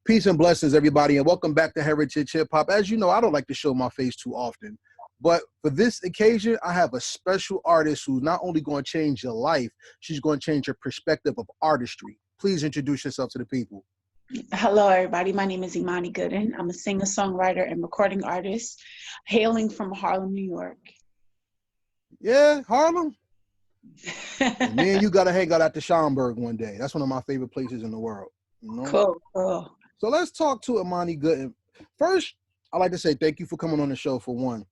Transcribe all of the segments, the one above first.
Peace and blessings, everybody, and welcome back to Heritage Hip Hop. As you know, I don't like to show my face too often, but for this occasion, I have a special artist who's not only going to change your life, she's going to change your perspective of artistry. Please introduce yourself to the people. Hello, everybody. My name is Imani Gooden. I'm a singer, songwriter, and recording artist hailing from Harlem, New York. Yeah, Harlem? And me and you got to hang out at the Schaumburg one day. That's one of my favorite places in the world. You know? Cool. So let's talk to Imani Gooden. First, I'd like to say thank you for coming on the show, for one.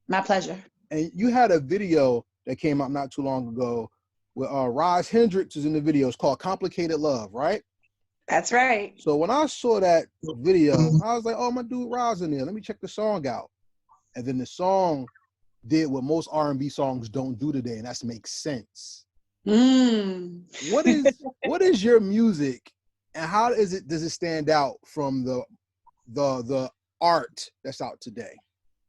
My pleasure. And you had a video that came out not too long ago where Roz Hendricks is in the video. It's called Complicated Love, right? That's right. So when I saw that video, I was like, oh, my dude Roz in there. Let me check the song out. And then the song did what most R&B songs don't do today, and that's make sense. What is your music, and how does it stand out from the art that's out today?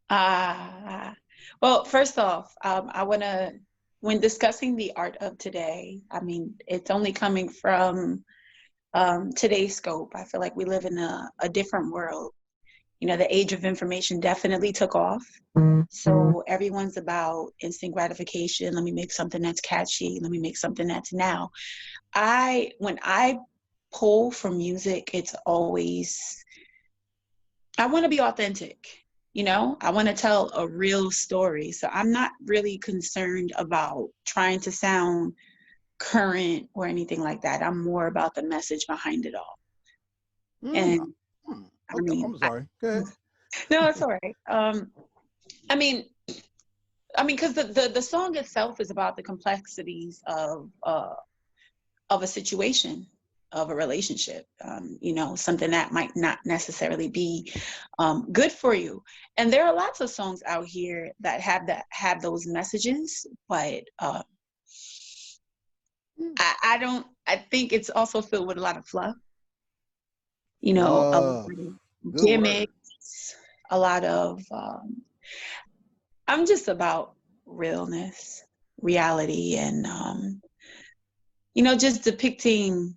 Well, first off, I want to, when discussing the art of today, I mean, it's only coming from today's scope. I feel like we live in a different world. You know, the age of information definitely took off. So everyone's about instant gratification. Let me make something that's catchy. Let me make something that's now. When I pull from music, it's always, I want to be authentic. You know, I want to tell a real story. So I'm not really concerned about trying to sound current or anything like that. I'm more about the message behind it all. And I mean, I'm sorry. Go ahead. No, it's all right. I mean, because the song itself is about the complexities of a situation, of a relationship. You know, something that might not necessarily be good for you. And there are lots of songs out here that have those messages, but I think it's also filled with a lot of fluff. You know, a lot of gimmicks, a lot of I'm just about realness, reality, and you know, just depicting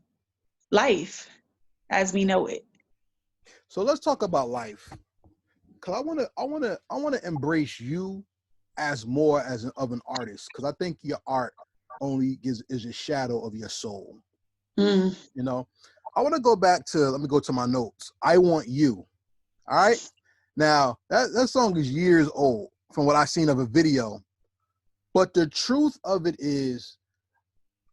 life as we know it. So let's talk about life, because I want to embrace you as more of an artist, because I think your art only is a shadow of your soul. You know, I want to go back to, let me go to my notes. I Want You. All right. Now that song is years old from what I've seen of a video, but the truth of it is,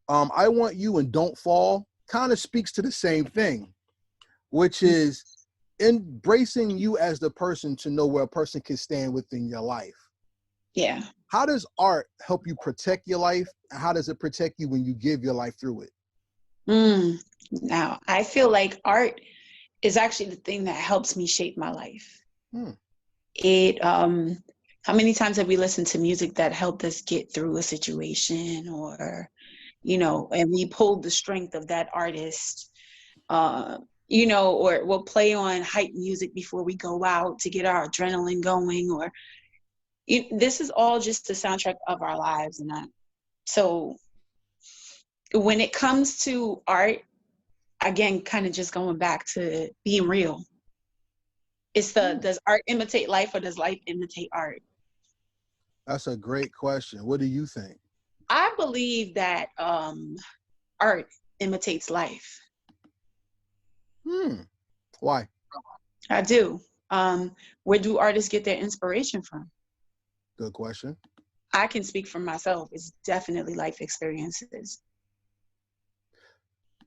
I Want You and Don't Fall kind of speaks to the same thing, which is embracing you as the person to know where a person can stand within your life. Yeah. How does art help you protect your life? And how does it protect you when you give your life through it? Now, I feel like art is actually the thing that helps me shape my life. It, how many times have we listened to music that helped us get through a situation, or, you know, and we pulled the strength of that artist, you know, or we'll play on hype music before we go out to get our adrenaline going, or this is all just the soundtrack of our lives. And so when it comes to art, again, kind of just going back to being real, it's does art imitate life, or does life imitate art? That's a great question. What do you think? I believe that art imitates life. Why? I do. Where do artists get their inspiration from? Good question. I can speak for myself. It's definitely life experiences.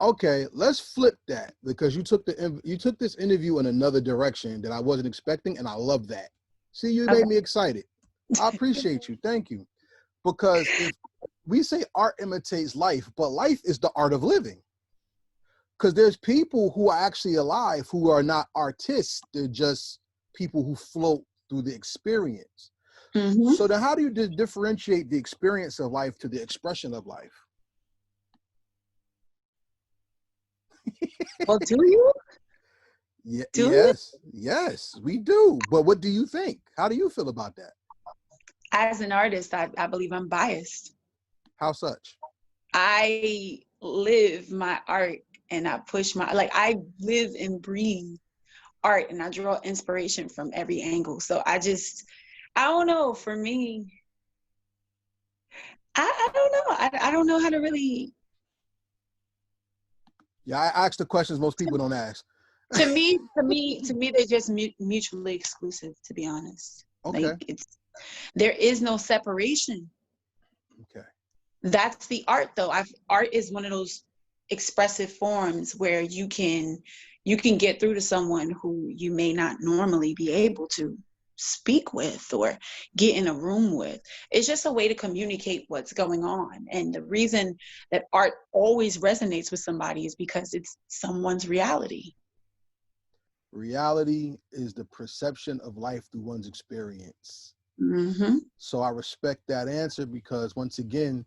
Okay, let's flip that, because you took this interview in another direction that I wasn't expecting, and I love that. See, you made me excited. I appreciate you. Thank you. Because if we say art imitates life, but life is the art of living. Because there's people who are actually alive who are not artists. They're just people who float through the experience. So then how do you differentiate the experience of life to the expression of life? Well, do you? Yeah, Do yes, we do. But what do you think? How do you feel about that? As an artist, I believe I'm biased. How such? I live my art and I push like I live and breathe art, and I draw inspiration from every angle. So I don't know, for me, I don't know. I don't know how to really. Yeah, I ask the questions most people don't ask. To me, they're just mutually exclusive, to be honest. Okay. Like there is no separation. Okay. That's the art, though. Art is one of those expressive forms where you can get through to someone who you may not normally be able to speak with or get in a room with. It's just a way to communicate what's going on. And the reason that art always resonates with somebody is because it's someone's reality. Reality is the perception of life through one's experience. Mm-hmm. So I respect that answer, because once again,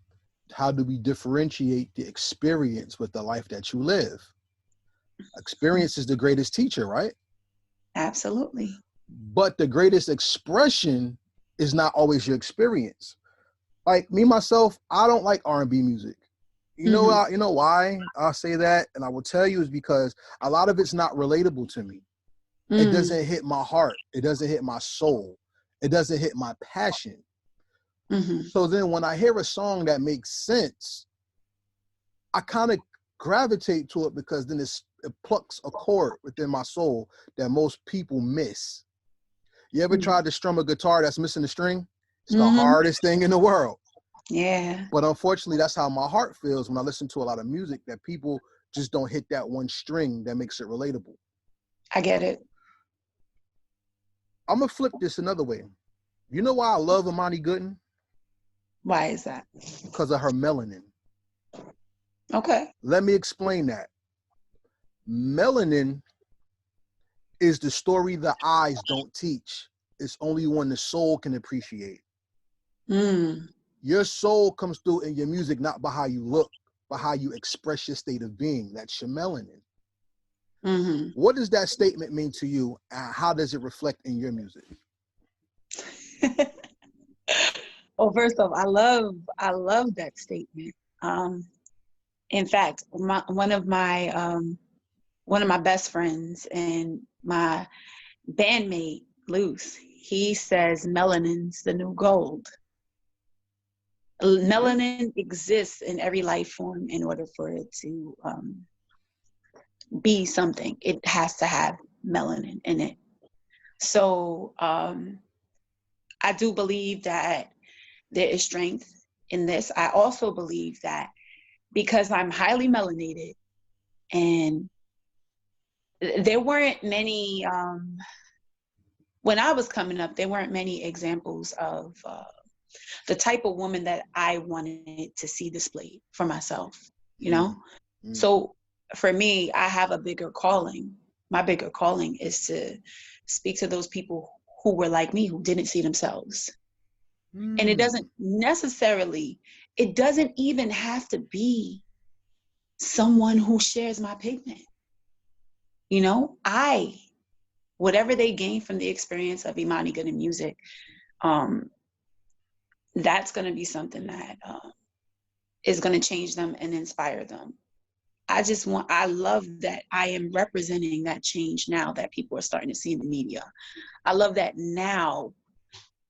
how do we differentiate the experience with the life that you live? Experience is the greatest teacher, right? Absolutely. But the greatest expression is not always your experience. Like me, myself, I don't like R&B music. You know, Mm-hmm. you know why I say that? And I will tell you is because a lot of it's not relatable to me. It doesn't hit my heart. It doesn't hit my soul. It doesn't hit my passion. Mm-hmm. So then when I hear a song that makes sense, I kind of gravitate to it, because then it plucks a chord within my soul that most people miss. You ever tried to strum a guitar that's missing a string? It's the Mm-hmm. hardest thing in the world. Yeah, But unfortunately, that's how my heart feels when I listen to a lot of music, that people just don't hit that one string that makes it relatable. I get it. I'm going to flip this another way. You know why I love Imani Gooden? Why is that? Because of her melanin. Okay. Let me explain that. Melanin is the story the eyes don't teach. It's only one the soul can appreciate. Mm. Your soul comes through in your music, not by how you look, but how you express your state of being. That's your melanin. Mm-hmm. What does that statement mean to you? And how does it reflect in your music? Well, first off, I love that statement. In fact, one of my best friends and my bandmate, Luce, he says melanin's the new gold. Melanin exists in every life form in order for it to be something. It has to have melanin in it. So I do believe that there is strength in this. I also believe that because I'm highly melanated, and there weren't many, when I was coming up, there weren't many examples of the type of woman that I wanted to see displayed for myself, you know? So for me, I have a bigger calling. My bigger calling is to speak to those people who were like me, who didn't see themselves. And it doesn't even have to be someone who shares my pigment. You know, whatever they gain from the experience of Imani Gooden music, that's going to be something that is going to change them and inspire them. I love that I am representing that change now that people are starting to see in the media. I love that now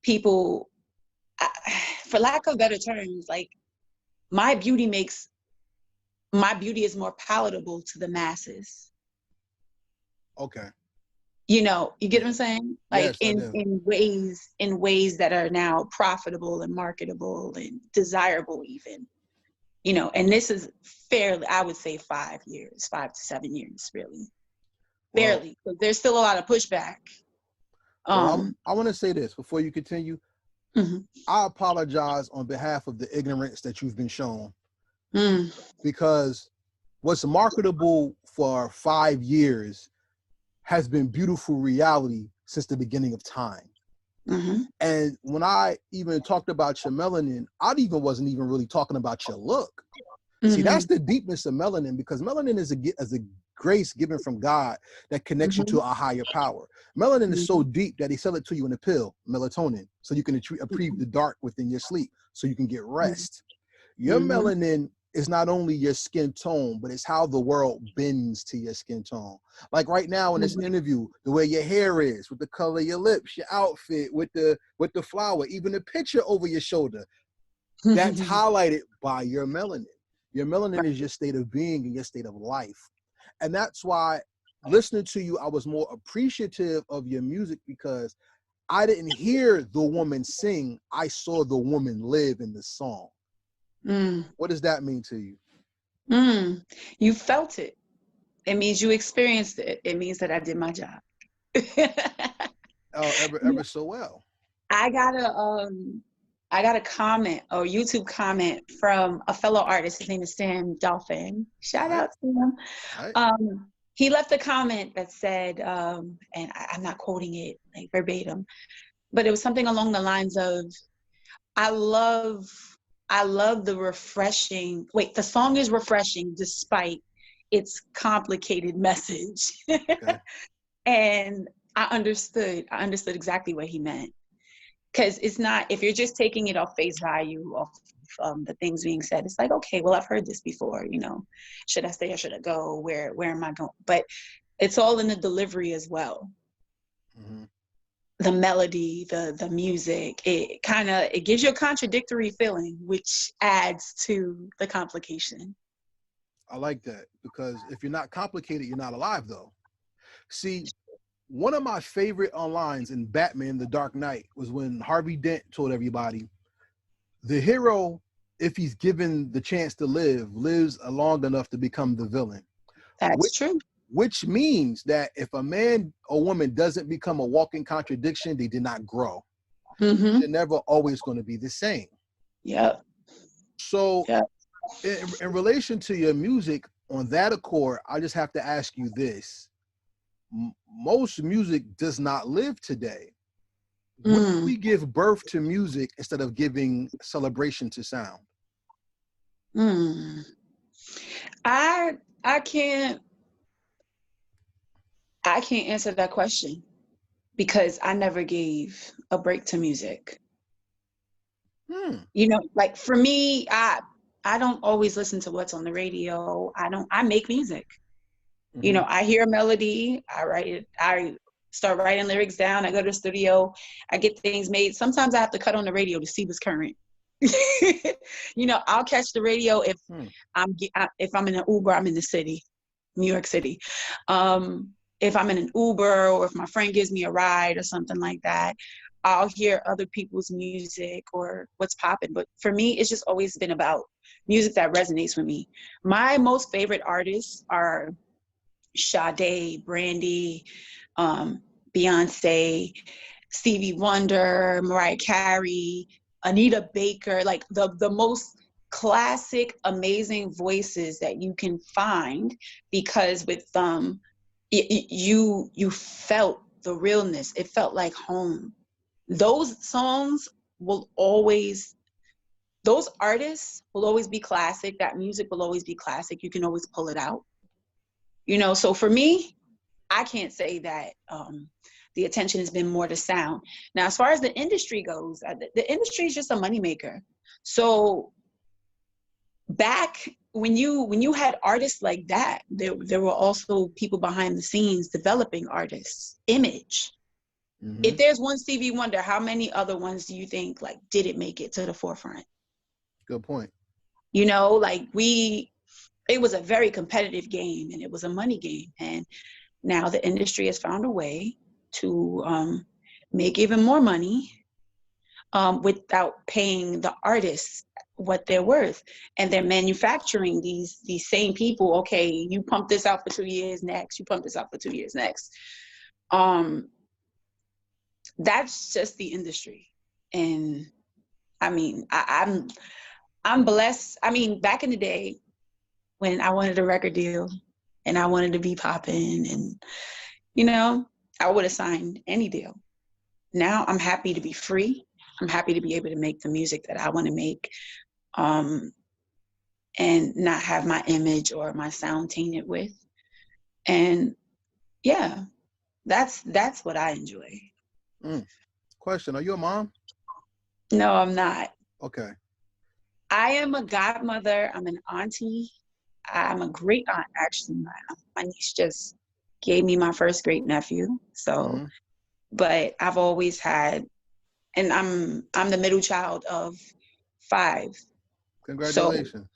people, for lack of better terms, like my beauty is more palatable to the masses. Okay. You know, you get what I'm saying? Like Yes, I do. in ways that are now profitable and marketable and desirable even. You know, and this is fairly, I would say 5 years, 5 to 7 years, really. Well, Barely, because there's still a lot of pushback. I want to say this before you continue. Mm-hmm. I apologize on behalf of the ignorance that you've been shown, Mm. because what's marketable for 5 years has been beautiful reality since the beginning of time. Mm-hmm. And when I even talked about your melanin, I wasn't even really talking about your look. See, that's Mm-hmm. the deepness of melanin, because melanin is a grace given from God that connects you Mm-hmm. to a higher power. Melanin is so Mm-hmm. deep that he sell it to you in a pill, melatonin, so you can retrieve the dark within your sleep, so you can get rest. Your Mm-hmm. melanin is not only your skin tone, but it's how the world bends to your skin tone. Like right now in this interview, the way your hair is, with the color of your lips, your outfit, with the flower, even the picture over your shoulder, that's highlighted by your melanin. Your melanin is your state of being and your state of life. And that's why listening to you, I was more appreciative of your music, because I didn't hear the woman sing. I saw the woman live in the song. What does that mean to you? You felt it. It means you experienced it. It means that I did my job. Oh, ever so well. I got a comment or YouTube comment from a fellow artist. His name is Sam Dolphin. Shout out to him. He left a comment that said, and I'm not quoting it like verbatim, but it was something along the lines of, I love the song is refreshing despite its complicated message. Okay. And I understood exactly what he meant. Because it's not, if you're just taking it off face value, off the things being said, it's like, okay, well, I've heard this before, should I stay or should I go? Where am I going? But it's all in the delivery as well. Mm-hmm. The melody, the music, it gives you a contradictory feeling, which adds to the complication. I like that, because if you're not complicated, you're not alive, though. See, one of my favorite lines in Batman: The Dark Knight was when Harvey Dent told everybody, the hero, if he's given the chance to live, lives long enough to become the villain. That's true. Which means that if a man or woman doesn't become a walking contradiction, they did not grow. Mm-hmm. They're never always going to be the same. Yep. So in relation to your music, on that accord, I just have to ask you this. Most music does not live today. Would we give birth to music instead of giving celebration to sound? I can't answer that question, because I never gave a break to music. Like for me, I don't always listen to what's on the radio. I make music. Mm-hmm. I hear a melody, I write it, I start writing lyrics down, I go to the studio, I get things made. Sometimes I have to cut on the radio to see what's current. I'll catch the radio if I'm in an Uber, I'm in the city, New York City. If I'm in an Uber, or if my friend gives me a ride or something like that, I'll hear other people's music or what's popping. But for me, it's just always been about music that resonates with me. My most favorite artists are Sade, Brandy, Beyonce, Stevie Wonder, Mariah Carey, Anita Baker, like the most classic, amazing voices that you can find, because with you felt the realness. It felt like home. Those songs will always, those artists will always be classic. That music will always be classic. You can always pull it out. So for me, I can't say that the attention has been more to sound. Now, as far as the industry goes, the industry is just a moneymaker. So back when you had artists like that, there were also people behind the scenes developing artists' image. Mm-hmm. If there's one Stevie Wonder, how many other ones do you think didn't make it to the forefront? Good point. It was a very competitive game, and it was a money game. And now the industry has found a way to make even more money without paying the artists what they're worth. And they're manufacturing these same people. Okay, you pump this out for 2 years, next. You pump this out for 2 years, next. That's just the industry. And I mean, I'm blessed. I mean, back in the day, when I wanted a record deal and I wanted to be popping, and, I would have signed any deal. Now I'm happy to be free. I'm happy to be able to make the music that I want to make, and not have my image or my sound tainted with. And yeah, that's what I enjoy. Question, are you a mom? No, I'm not. Okay. I am a godmother. I'm an auntie. I'm a great aunt, actually. My niece just gave me my first great nephew. So, Hmm. but I've always had, and I'm the middle child of five. So Congratulations.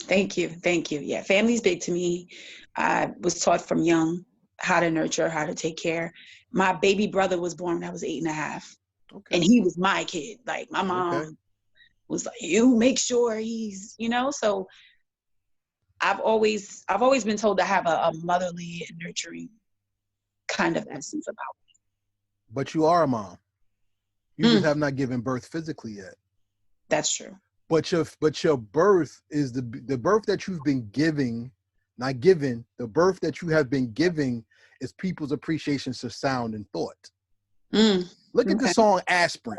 thank you. Yeah, family's big to me. I was taught from young how to nurture, how to take care. My baby brother was born when I was 8.5, and Okay. he was my kid. Like my Okay. mom was like, you make sure he's, so I've always been told to have a motherly and nurturing kind of essence about But you are a mom. You me. just have not given birth physically yet. That's true. But your birth is the birth that you've been giving, not given. The birth that you have been giving is people's appreciation to sound and thought. Mm, Look at the okay. song Aspirin.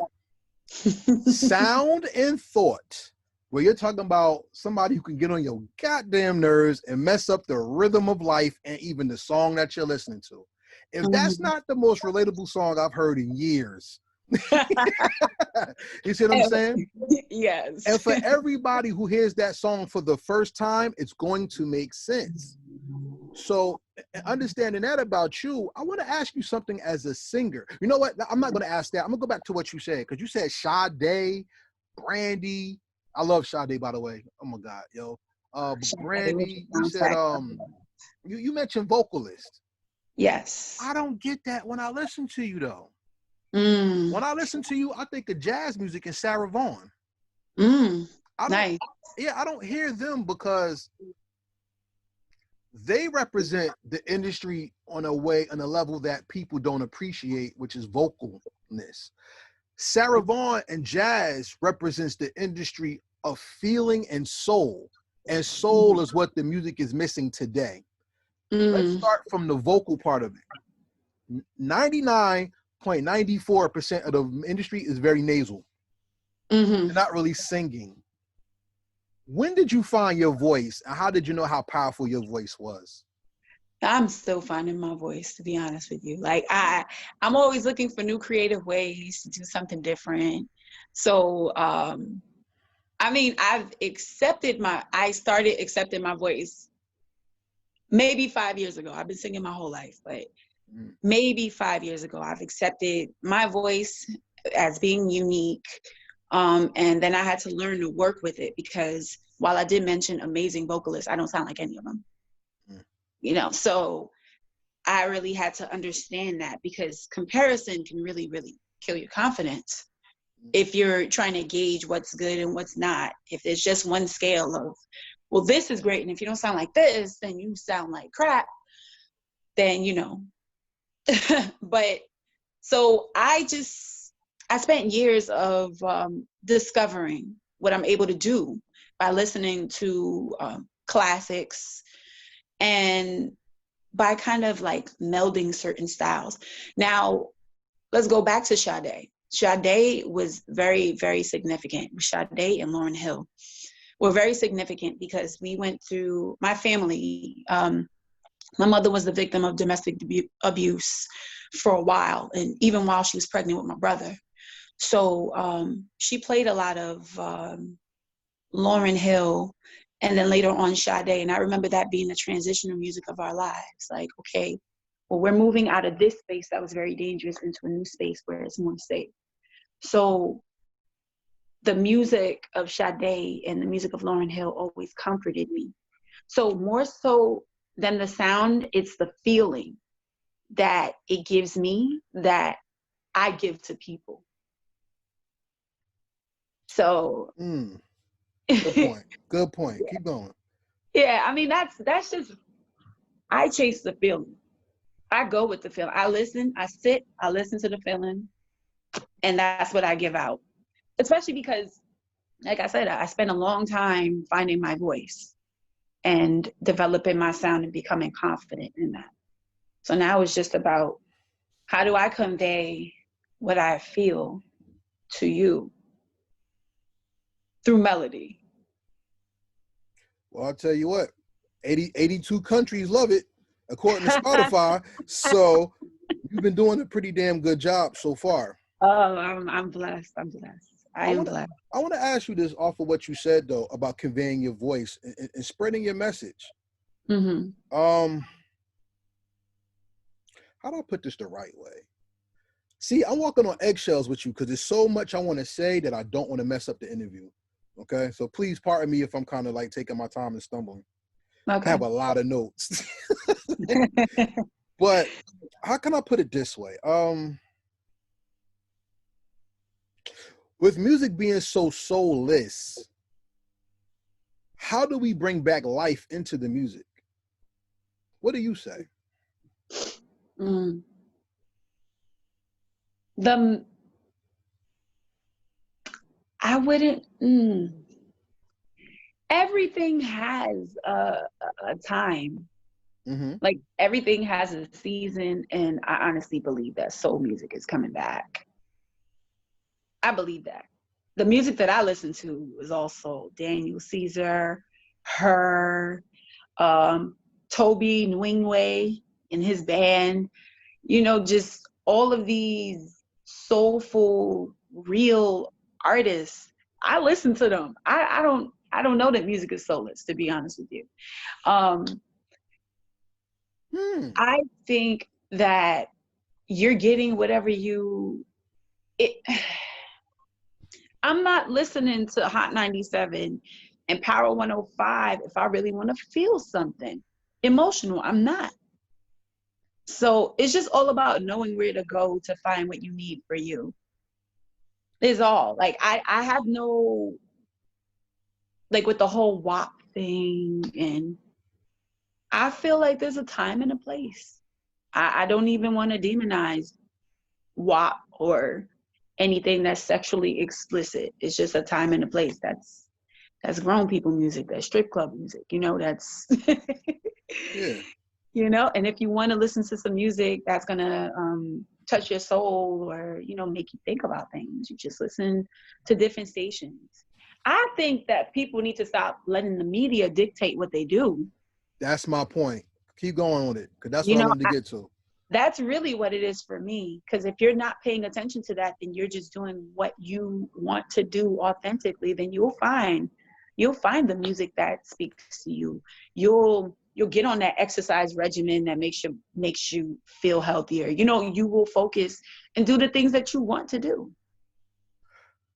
Sound and thought, where you're talking about somebody who can get on your goddamn nerves and mess up the rhythm of life and even the song that you're listening to. If that's Mhm. not the most relatable song I've heard in years, you see what I'm saying? Yes. And for everybody who hears that song for the first time, it's going to make sense. So, understanding that about you, I want to ask you something as a singer. You know what? I'm not going to ask that. I'm going to go back to what you said, because you said Sade, Brandy. I love Sade, by the way. Oh my God, yo. But Sade was Brandy, the you said soundtrack. you mentioned vocalist. Yes. I don't get that when I listen to you though. Mm, When I listen to you, I think of jazz music and Sarah Vaughan. mm, I don't, nice. yeah, I don't hear them because they represent the industry on a level that people don't appreciate, which is vocalness. Sarah Vaughan and jazz represents the industry of feeling and soul. And soul is what the music is missing today. Let's Mm, start from the vocal part of it. 99.94% of the industry is very nasal. hmm. They're not really singing. When did you find your voice, and how did you know how powerful your voice was? I'm still finding my voice, to be honest with you. Like I'm always looking for new creative ways to do something different. So, I mean, I started accepting my voice maybe 5 years ago. I've been singing my whole life, but Mm. maybe 5 years ago, I've accepted my voice as being unique. And then I had to learn to work with it, because while I did mention amazing vocalists, I don't sound like any of them, Mm. so I really had to understand that, because comparison can really, really kill your confidence if you're trying to gauge what's good and what's not. If there's just one scale of, well, this is great, and if you don't sound like this, then you sound like crap, then but so I spent years of discovering what I'm able to do by listening to classics, and by kind of like melding certain styles. Now, let's go back to Sade. Sade was very, very significant. Sade and Lauryn Hill were very significant because we went through, my family, my mother was the victim of domestic abuse for a while, and even while she was pregnant with my brother. So she played a lot of Lauryn Hill, and then later on Sade. And I remember that being the transitional music of our lives. Like, okay, well, we're moving out of this space that was very dangerous into a new space where it's more safe. So the music of Sade and the music of Lauryn Hill always comforted me. So more so than the sound, it's the feeling that it gives me that I give to people. So Mm. Good yeah, point. Good point. Keep going. I mean that's just, I chase the feeling. I go with the feeling. I listen, I sit, I listen to the feeling, and that's what I give out. Especially because, like I said, I spent a long time finding my voice and developing my sound and becoming confident in that. So now it's just about, how do I convey what I feel to you through melody? Well, I'll tell you what, 82 countries love it, according to Spotify. So you've been doing a pretty damn good job so far. Oh, I'm blessed. I'm blessed. I I am want to blessed. I want to ask you this off of what you said though about conveying your voice and spreading your message. Mm-hmm. Um, how do I put this the right way? See, I'm walking on eggshells with you because there's so much I want to say that I don't want to mess up the interview. Okay, so please pardon me if I'm kind of like taking my time and stumbling. I have Okay. a lot of notes, but how can I put it this way? With music being so soulless, how do we bring back life into the music? What do you say? Mm. The I wouldn't. Everything has a time. Mm-hmm. Like everything has a season, and I honestly believe that soul music is coming back. I believe that. The music that I listen to is also Daniel Caesar, her, um, Toby Nwingwe and his band. Just all of these soulful, real artists. I listen to them. I don't know that music is soulless, to be honest with you. Um, Hmm. I think that you're getting whatever it, I'm not listening to Hot 97 and Power 105 if I really want to feel something emotional. I'm not. So it's just all about knowing where to go to find what you need for you. Is all. Like I have no, like, with the whole WAP thing, and I feel like there's a time and a place. I don't even want to demonize WAP or anything that's sexually explicit. It's just a time and a place. That's grown people music, that's strip club music, that's Yeah. and if you want to listen to some music that's gonna touch your soul or make you think about things, you just listen to different stations. I think that people need to stop letting the media dictate what they do. That's my point. Keep going on it, because that's you what I know wanted to get to. that's really what it is for me, because if you're not paying attention to that, then you're just doing what you want to do authentically. Then you'll find the music that speaks to you. You'll get on that exercise regimen that makes you feel healthier. You will focus and do the things that you want to do.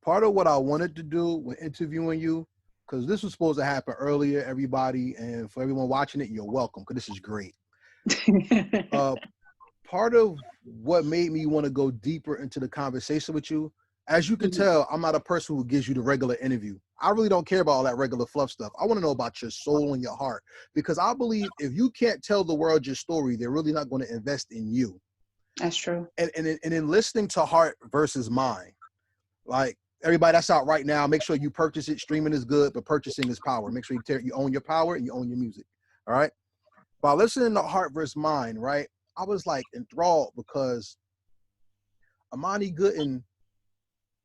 Part of what I wanted to do when interviewing you, because this was supposed to happen earlier, everybody, and for everyone watching it, you're welcome, because this is great. Uh, Part of what made me want to go deeper into the conversation with you, as you can Mhm. tell, I'm not a person who gives you the regular interview. I really don't care about all that regular fluff stuff. I want to know about your soul and your heart, because I believe if you can't tell the world your story, they're really not going to invest in you. That's true. And in listening to Heart versus Mind, like everybody that's out right now, make sure you purchase it. Streaming is good, but purchasing is power. Make sure you own your power and you own your music. All right. By listening to Heart versus Mind, right, I was like enthralled because Imani Gooden,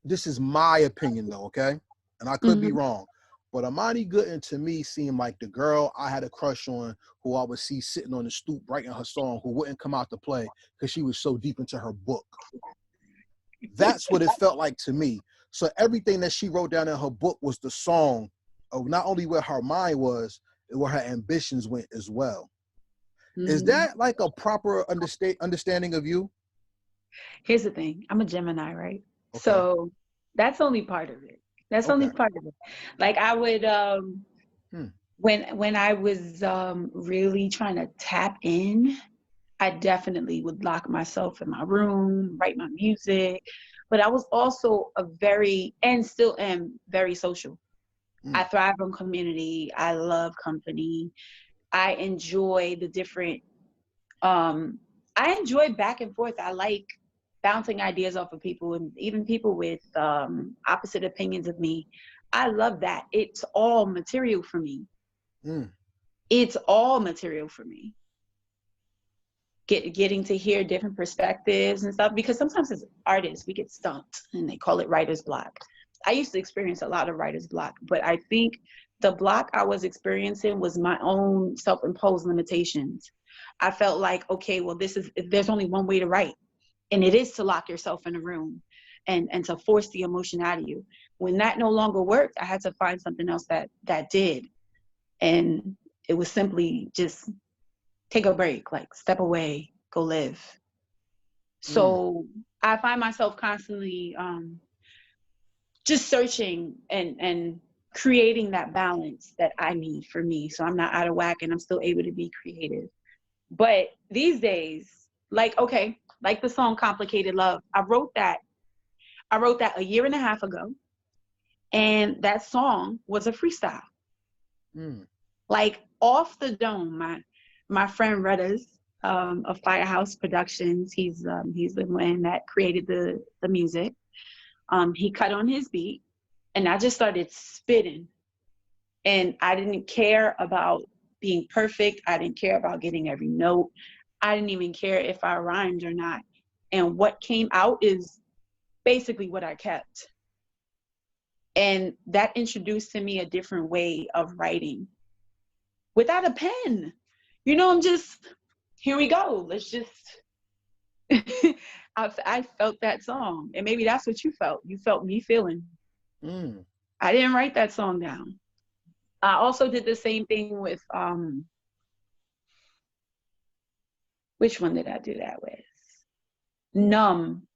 this is my opinion though, okay? And I could be Hmm. wrong. But Imani Gooden to me seemed like the girl I had a crush on, who I would see sitting on the stoop writing her song, who wouldn't come out to play because she was so deep into her book. That's what it felt like to me. So everything that she wrote down in her book was the song of not only where her mind was, where her ambitions went as well. Is Hmm. that like a proper understanding of you? Here's the thing. I'm a Gemini, right? Okay. So that's only part of it. That's only Okay. part of it. Like I would Hmm. when I was really trying to tap in, I definitely would lock myself in my room, write my music. But I was also a very, and still am, very social. Hmm. I thrive on community. I love company. I enjoy the different I enjoy back and forth. I like bouncing ideas off of people, and even people with opposite opinions of me. I love that. It's all material for me. Hmm. It's all material for me. Getting to hear different perspectives and stuff, because sometimes as artists we get stumped and they call it writer's block. I used to experience a lot of writer's block, but I think the block I was experiencing was my own self-imposed limitations. I felt like, okay, well, there's only one way to write, and it is to lock yourself in a room. and to force the emotion out of you. When that no longer worked, I had to find something else that did. And it was simply just take a break, like step away, go live. Mm. So I find myself constantly just searching and creating that balance that I need for me, so I'm not out of whack and I'm still able to be creative. But these days, like, okay, like the song Complicated Love, I wrote that a year and a half ago, and that song was a freestyle. Mm. Like off the dome. My friend Redders of Firehouse Productions, he's the one that created the music. He cut on his beat, and I just started spitting. And I didn't care about being perfect. I didn't care about getting every note. I didn't even care if I rhymed or not. And what came out is basically what I kept. And that introduced to me a different way of writing without a pen. I'm just, here we go. Let's just, I felt that song. And maybe that's what you felt. You felt me feeling. Mm. I didn't write that song down. I also did the same thing with, which one did I do that with? Numb.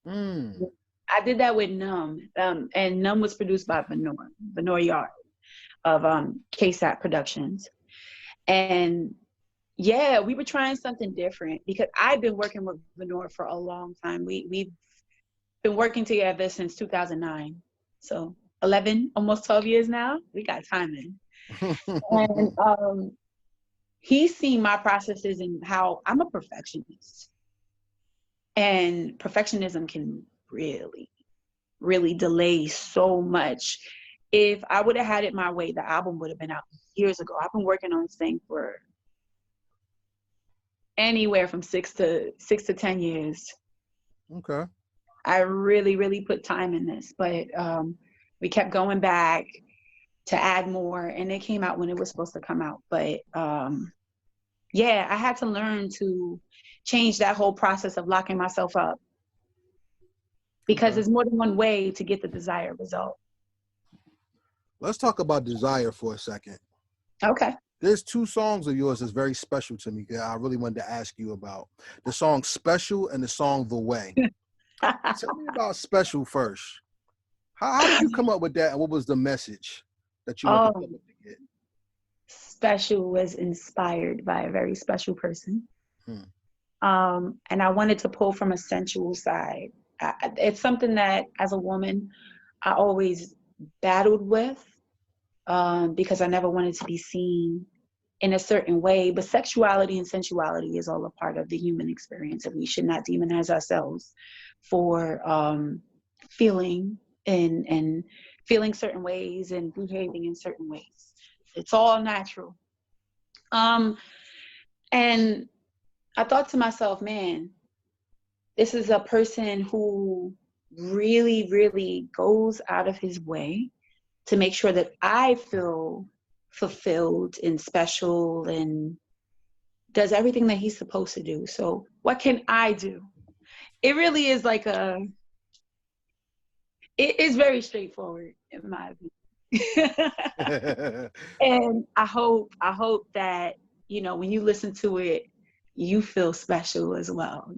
Mm. I did that with Numb. And Numb was produced by Venor Yard of KSAT Productions. And yeah, we were trying something different because I've been working with Venor for a long time. We've been working together since 2009. So 11, almost 12 years now. We got time in. And he's seen my processes and how I'm a perfectionist. And perfectionism can really, really delay so much. If I would have had it my way, the album would have been out years ago. I've been working on this thing for anywhere from 6 to 10 years. Okay. I really, really put time in this, but we kept going back to add more, and it came out when it was supposed to come out. But yeah, I had to learn to change that whole process of locking myself up, because Okay. there's more than one way to get the desired result. Let's talk about desire for a second. Okay. There's two songs of yours that's very special to me that I really wanted to ask you about. The song Special and the song The Way. Tell me about Special first. How did you come up with that, and what was the message that you want the public to get? Special was inspired by a very special person. And I wanted to pull from a sensual side. It's something that, as a woman, I always battled with, because I never wanted to be seen in a certain way. But sexuality and sensuality is all a part of the human experience, and we should not demonize ourselves for feeling and feeling certain ways and behaving in certain ways. It's all natural. And I thought to myself, man, this is a person who really, really goes out of his way to make sure that I feel fulfilled and special and does everything that he's supposed to do. So what can I do? It really is like it is very straightforward in my opinion. And I hope that, when you listen to it, you feel special as well,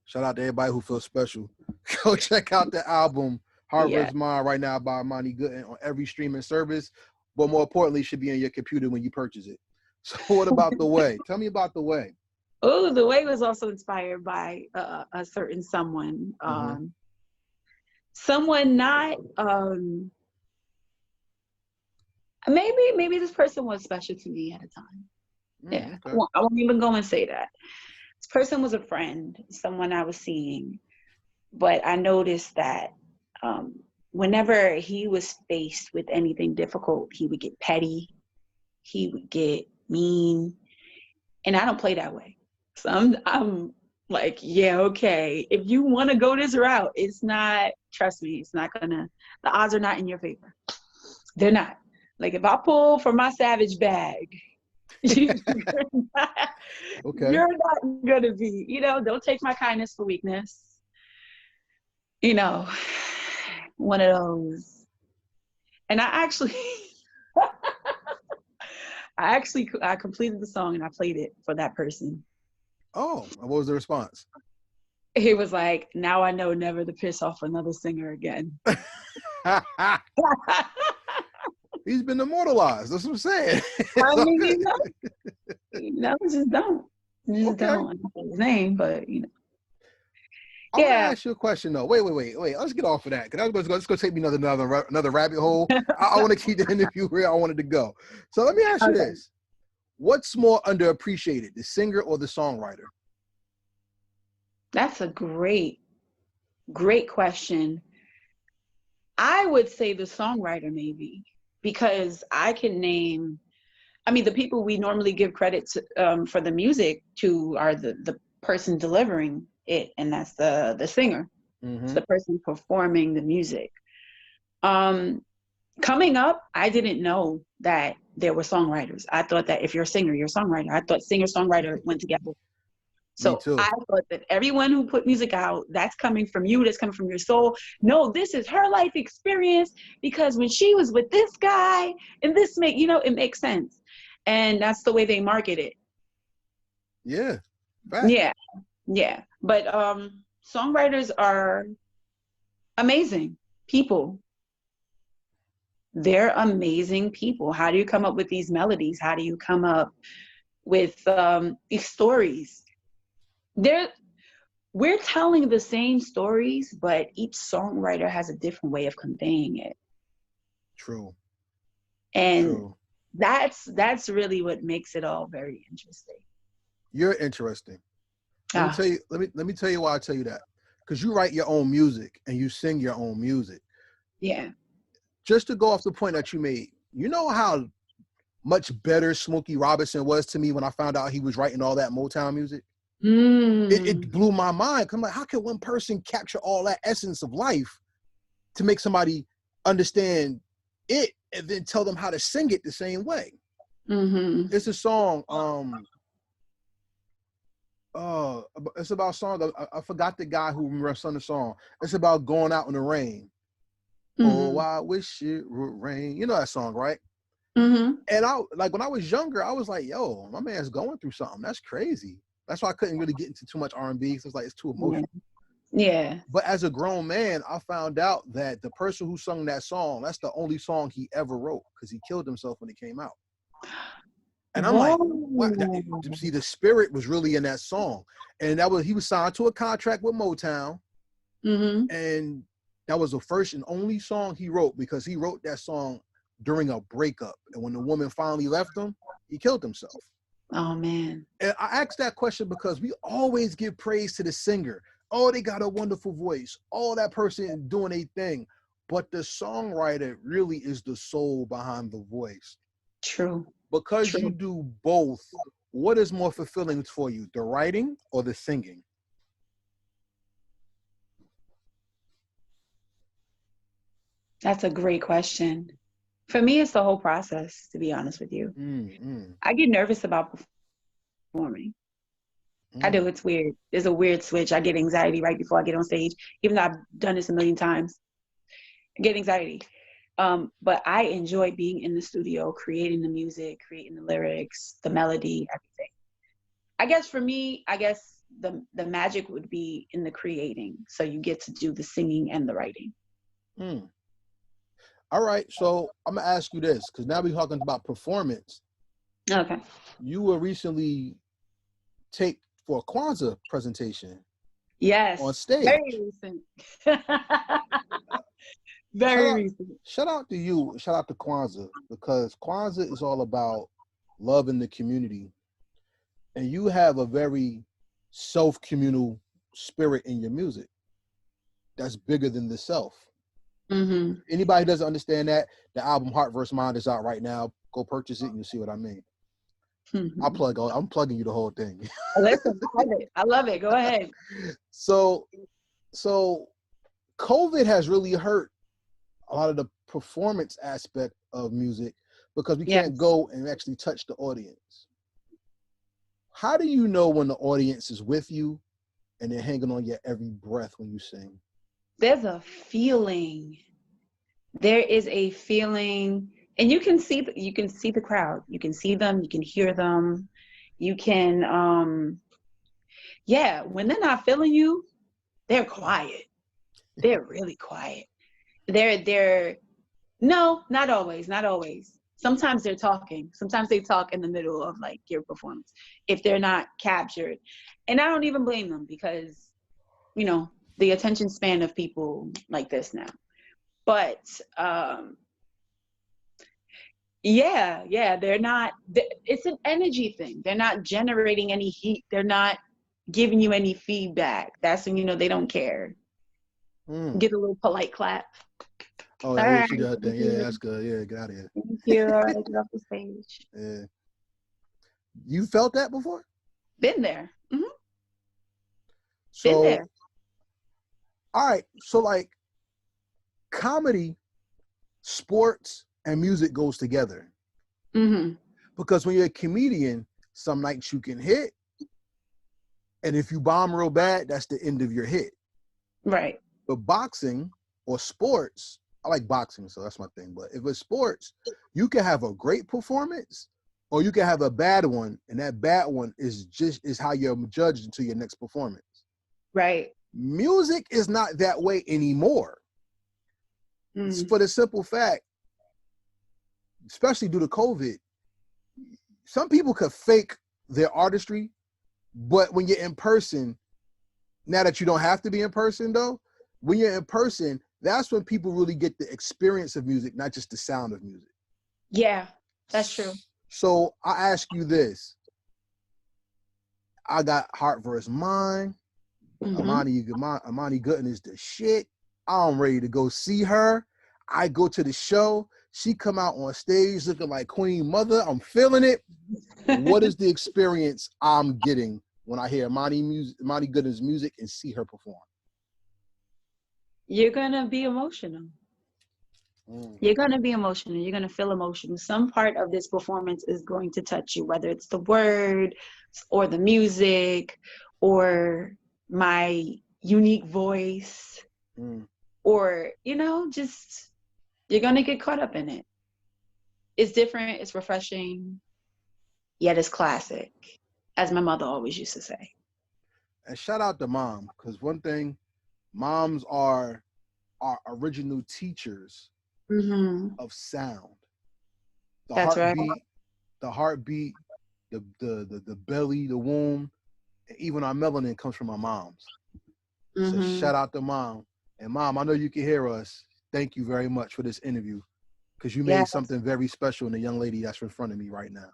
Shout out to everybody who feels special. Go check out the album Heart Yeah. vs. Mind right now by Imani Gooden on every streaming service. But more importantly, it should be on your computer when you purchase it. So what about The Way? Tell me about The Way. Oh, The Way was also inspired by a certain someone. Someone not, maybe this person was special to me at a time. Yeah, Okay. I won't even go and say that. This person was a friend, someone I was seeing, but I noticed that whenever he was faced with anything difficult, he would get petty, he would get mean, and I don't play that way. So I'm like, yeah, okay, if you want to go this route, trust me, it's not gonna, the odds are not in your favor. They're not. Like, if I pull from my savage bag, you're not gonna be, don't take my kindness for weakness. You know, one of those. And I completed the song and I played it for that person. Oh, and what was the response? He was like, now I know never to piss off another singer again. He's been immortalized. That's what I'm saying. I It's all mean, good. just don't. Just Okay. don't. I don't know his name, but I want to yeah. ask you a question though. Wait. Let's get off of that because it's going to take me another rabbit hole. I want to keep the interview where I wanted to go. So let me ask you Okay. this: what's more underappreciated, the singer or the songwriter? That's a great question. I would say the songwriter maybe, because I can name, I mean, the people we normally give credit to, for the music to are the person delivering it, and that's the singer. It's Mm-hmm. the person performing the music. Um, Coming up, I didn't know that there were songwriters. I thought that if you're a singer, you're a songwriter. I thought singer songwriter went together. Me So too. I thought that everyone who put music out, that's coming from you, that's coming from your soul. No, this is her life experience because when she was with this guy and it makes sense. And that's the way they market it. Yeah. Facts. Yeah, yeah. But songwriters are amazing people. They're amazing people. How do you come up with these melodies? How do you come up with these stories? They're We're telling the same stories, but each songwriter has a different way of conveying it. True. And True. that's really what makes it all very interesting. You're interesting. Let me Ah, tell you. Let me tell you why I tell you that. Because you write your own music and you sing your own music. yeah. Just to go off the point that you made, you know how much better Smokey Robinson was to me when I found out he was writing all that Motown music. It Mm, blew my mind. I'm like, how can one person capture all that essence of life to make somebody understand it and then tell them how to sing it the same way? mm-hmm. It's a song. It's about a song. I forgot the guy who sung the song. It's about going out in the rain. Oh, Mm-hmm. I wish it would rain. You know that song, right? Mm-hmm. And I like when I was younger, I was like, "Yo, my man's going through something. That's crazy." That's why I couldn't really get into too much R&B. So it's like it's too Yeah. emotional. Yeah. But as a grown man, I found out that the person who sung that song, that's the only song he ever wrote because he killed himself when it came out. And I'm like, what? Whoa. See, the spirit was really in that song, and he was signed to a contract with Motown, Mm-hmm. and that was the first and only song he wrote because he wrote that song during a breakup, and when the woman finally left him, he killed himself. Oh man. And I asked that question because we always give praise to the singer. Oh, they got a wonderful voice. Oh, that person doing a thing. But the songwriter really is the soul behind the voice. True. Because you True. do both, what is more fulfilling for you, the writing or the singing? That's a great question. For me, it's the whole process, to be honest with you. Mm, I get nervous about performing. I do. mm. It's weird. There's a weird switch. I get anxiety right before I get on stage, even though I've done this a million times. I get anxiety. But I enjoy being in the studio, creating the music, creating the lyrics, the melody, everything. I guess for me, the magic would be in the creating. So you get to do the singing and the writing. Mm. All right, so I'm gonna ask you this because now we're talking about performance. Okay. You were recently taped for a Kwanzaa presentation on Yes. Very stage. recent. shout Very out recent. shout out to you, shout out to Kwanzaa, because Kwanzaa is all about love in the community. And you have a very self-communal spirit in your music that's bigger than the self. Mm-hmm. Anybody who doesn't understand that, the album Heart vs. Mind is out right now. Go purchase it and you'll see what I mean. Mm-hmm. I'm plugging you the whole thing. Listen, I love it. I love it. Go ahead. so so COVID has really hurt a lot of the performance aspect of music because we can't Yes. go and actually touch the audience. How do you know when the audience is with you and they're hanging on your every breath when you sing? there's a feeling. There is a feeling, and you can see the crowd. You can see them, you can hear them. You can yeah, when they're not feeling you, they're quiet. They're really quiet. They're no, not always, not always. Sometimes they're talking. Sometimes they talk in the middle of like your performance if they're not captured. And I don't even blame them because, you know, the attention span of people like this now. But yeah, they're not, it's an energy thing. They're not generating any heat. They're not giving you any feedback. That's when you know they don't care. Get a little polite clap. Oh, All yeah, right. she did her thing. Yeah, that's good. Yeah, get out of here. Thank you. All right, get off the stage. Yeah. You felt that before? Been there. Mm-hmm. Been So, there. all right. So, like, comedy, sports, and music goes together. Mm-hmm. Because when you're a comedian, some nights you can hit, and if you bomb real bad, that's the end of your hit. Right. But boxing or sports, I like boxing, so that's my thing. But if it's sports, you can have a great performance, or you can have a bad one, and that bad one is how you're judged until your next performance. Right. Music is not that way anymore. It's for the simple fact, especially due to COVID, some people could fake their artistry, but when you're in person, now that you don't have to be in person though, when you're in person, that's when people really get the experience of music, not just the sound of music. Yeah, that's true. So I ask you this. I got Heart vs. Mind. Imani Gooden is the shit. I'm ready to go see her. I go to the show. She come out on stage looking like Queen Mother. I'm feeling it. What is the experience I'm getting when I hear Imani Gooden's music and see her perform? You're gonna be emotional. You're gonna be emotional. You're gonna feel emotional. Some part of this performance is going to touch you, whether it's the word or the music or my unique voice or, you know, just you're gonna get caught up in it. It's different, it's refreshing, yet it's classic, as my mother always used to say. And shout out to mom, because one thing, moms are our original teachers of sound. The That's right. heartbeat, the belly, the womb, and even our melanin comes from our moms. So shout out to mom. And mom, I know you can hear us. Thank you very much for this interview, because you made something very special in the young lady that's in front of me right now.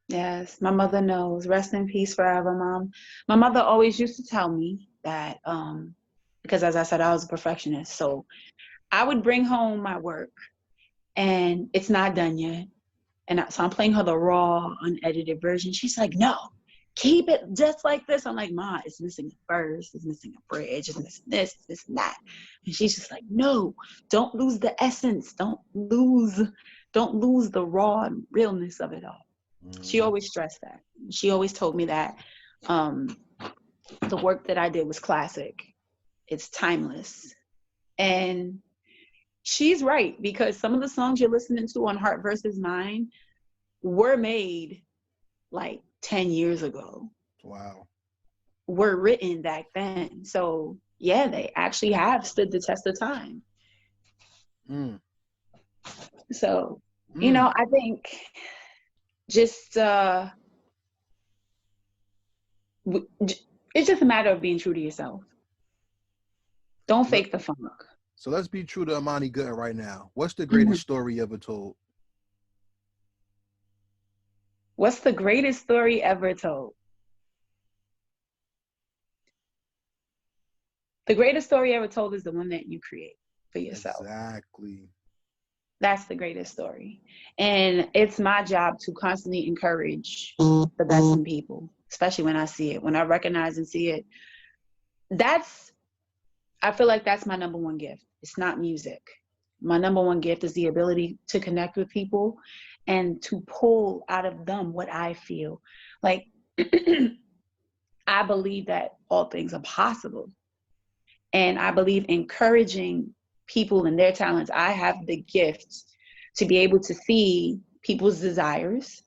Yes, my mother knows. Rest in peace forever, Mom. My mother always used to tell me that, because as I said, I was a perfectionist. So I would bring home my work and it's not done yet. And so I'm playing her the raw, unedited version. She's like, no, keep it just like this. I'm like, Ma, it's missing a verse, it's missing a bridge, it's missing this and that. And she's just like, no, don't lose the essence. Don't lose the raw realness of it all. She always stressed that. She always told me that the work that I did was classic. It's timeless. And she's right, because some of the songs you're listening to on Heart vs. Mind were made like 10 years ago. Wow. Were written back then. So yeah, they actually have stood the test of time. So, you know, I think just it's just a matter of being true to yourself. Don't fake the funk. So let's be true to Imani Gooden right now. What's the greatest story you ever told? What's the greatest story ever told? The greatest story ever told is the one that you create for yourself. Exactly. That's the greatest story. And it's my job to constantly encourage the best in people, especially when I see it, when I recognize and see it. I feel like that's my number one gift. It's not music. My number one gift is the ability to connect with people and to pull out of them what I feel. Like, I believe that all things are possible. And I believe encouraging people and their talents. I have the gift to be able to see people's desires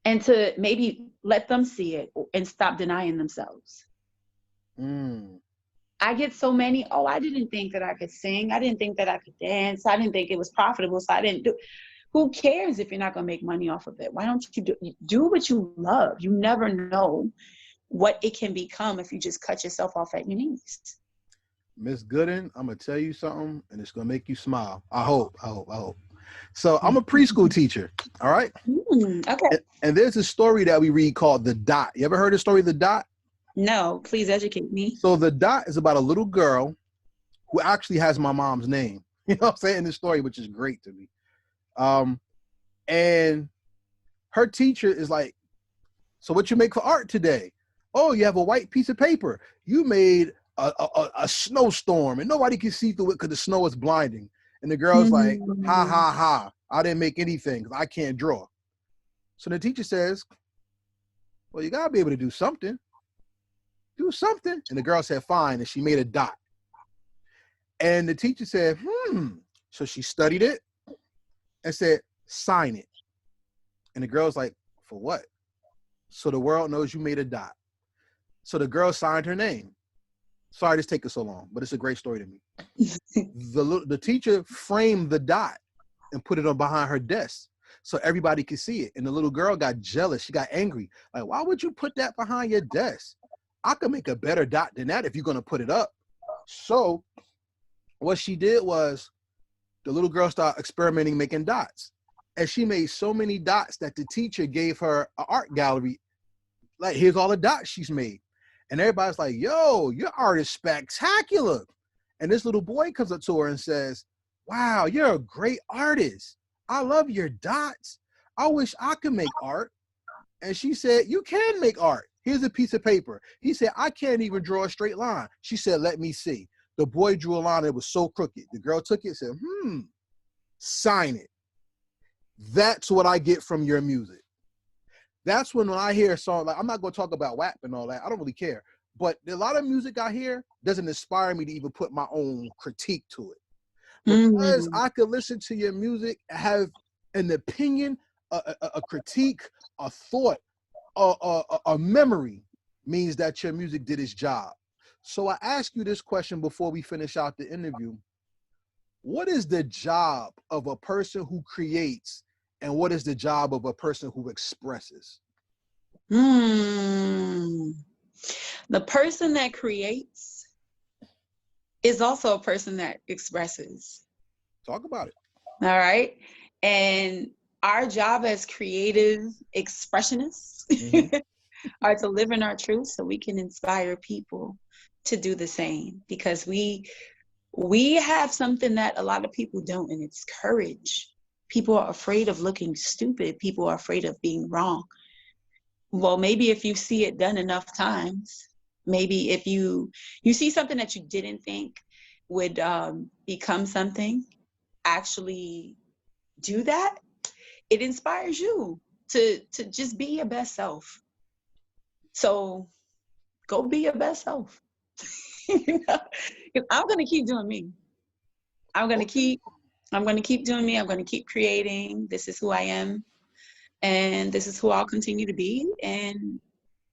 and to maybe let them see it and stop denying themselves. I get so many, oh, I didn't think that I could sing. I didn't think that I could dance. I didn't think it was profitable, so I didn't do. Who cares if you're not going to make money off of it? Why don't you do what you love? You never know what it can become if you just cut yourself off at your knees. Miss Gooden, I'm gonna tell you something, and it's gonna make you smile. I hope. So I'm a preschool teacher. All right. Okay. And there's a story that we read called The Dot. You ever heard the story The Dot? No, please educate me. So The Dot is about a little girl who actually has my mom's name. You know what I'm saying? In the story, which is great to me. And her teacher is like, so what you make for art today? Oh, you have a white piece of paper. You made a snowstorm and nobody can see through it because the snow is blinding. And the girl's like, ha, ha, ha. I didn't make anything because I can't draw. So the teacher says, well, you got to be able to do something. Do something. And the girl said, fine. And she made a dot. And the teacher said, So she studied it and said, sign it. And the girl's like, for what? So the world knows you made a dot. So the girl signed her name. Sorry this taking so long, but it's a great story to me. The teacher framed the dot and put it on behind her desk so everybody could see it. And the little girl got jealous. She got angry. Like, why would you put that behind your desk? I could make a better dot than that if you're going to put it up. So what she did was the little girl started experimenting making dots. And she made so many dots that the teacher gave her an art gallery. Like, here's all the dots she's made. And everybody's like, yo, your art is spectacular. And this little boy comes up to her and says, wow, you're a great artist. I love your dots. I wish I could make art. And she said, you can make art. Here's a piece of paper. He said, I can't even draw a straight line. She said, let me see. The boy drew a line that was so crooked. The girl took it and said, sign it. That's what I get from your music. That's when I hear a song, like, I'm not going to talk about WAP and all that. I don't really care. But a lot of music I hear doesn't inspire me to even put my own critique to it. Because I could listen to your music, have an opinion, a critique, a thought, a memory, means that your music did its job. So I ask you this question before we finish out the interview. What is the job of a person who creates, and what is the job of a person who expresses? The person that creates is also a person that expresses. Talk about it. All right. And our job as creative expressionists are to live in our truth so we can inspire people to do the same, because we have something that a lot of people don't, and it's courage. People are afraid of looking stupid. People are afraid of being wrong. Well, maybe if you see it done enough times, maybe if you see something that you didn't think would become something, actually do that, it inspires you to just be your best self. So go be your best self. You know? 'Cause I'm going to keep doing me. I'm going to keep doing me. I'm going to keep creating. This is who I am. And this is who I'll continue to be. And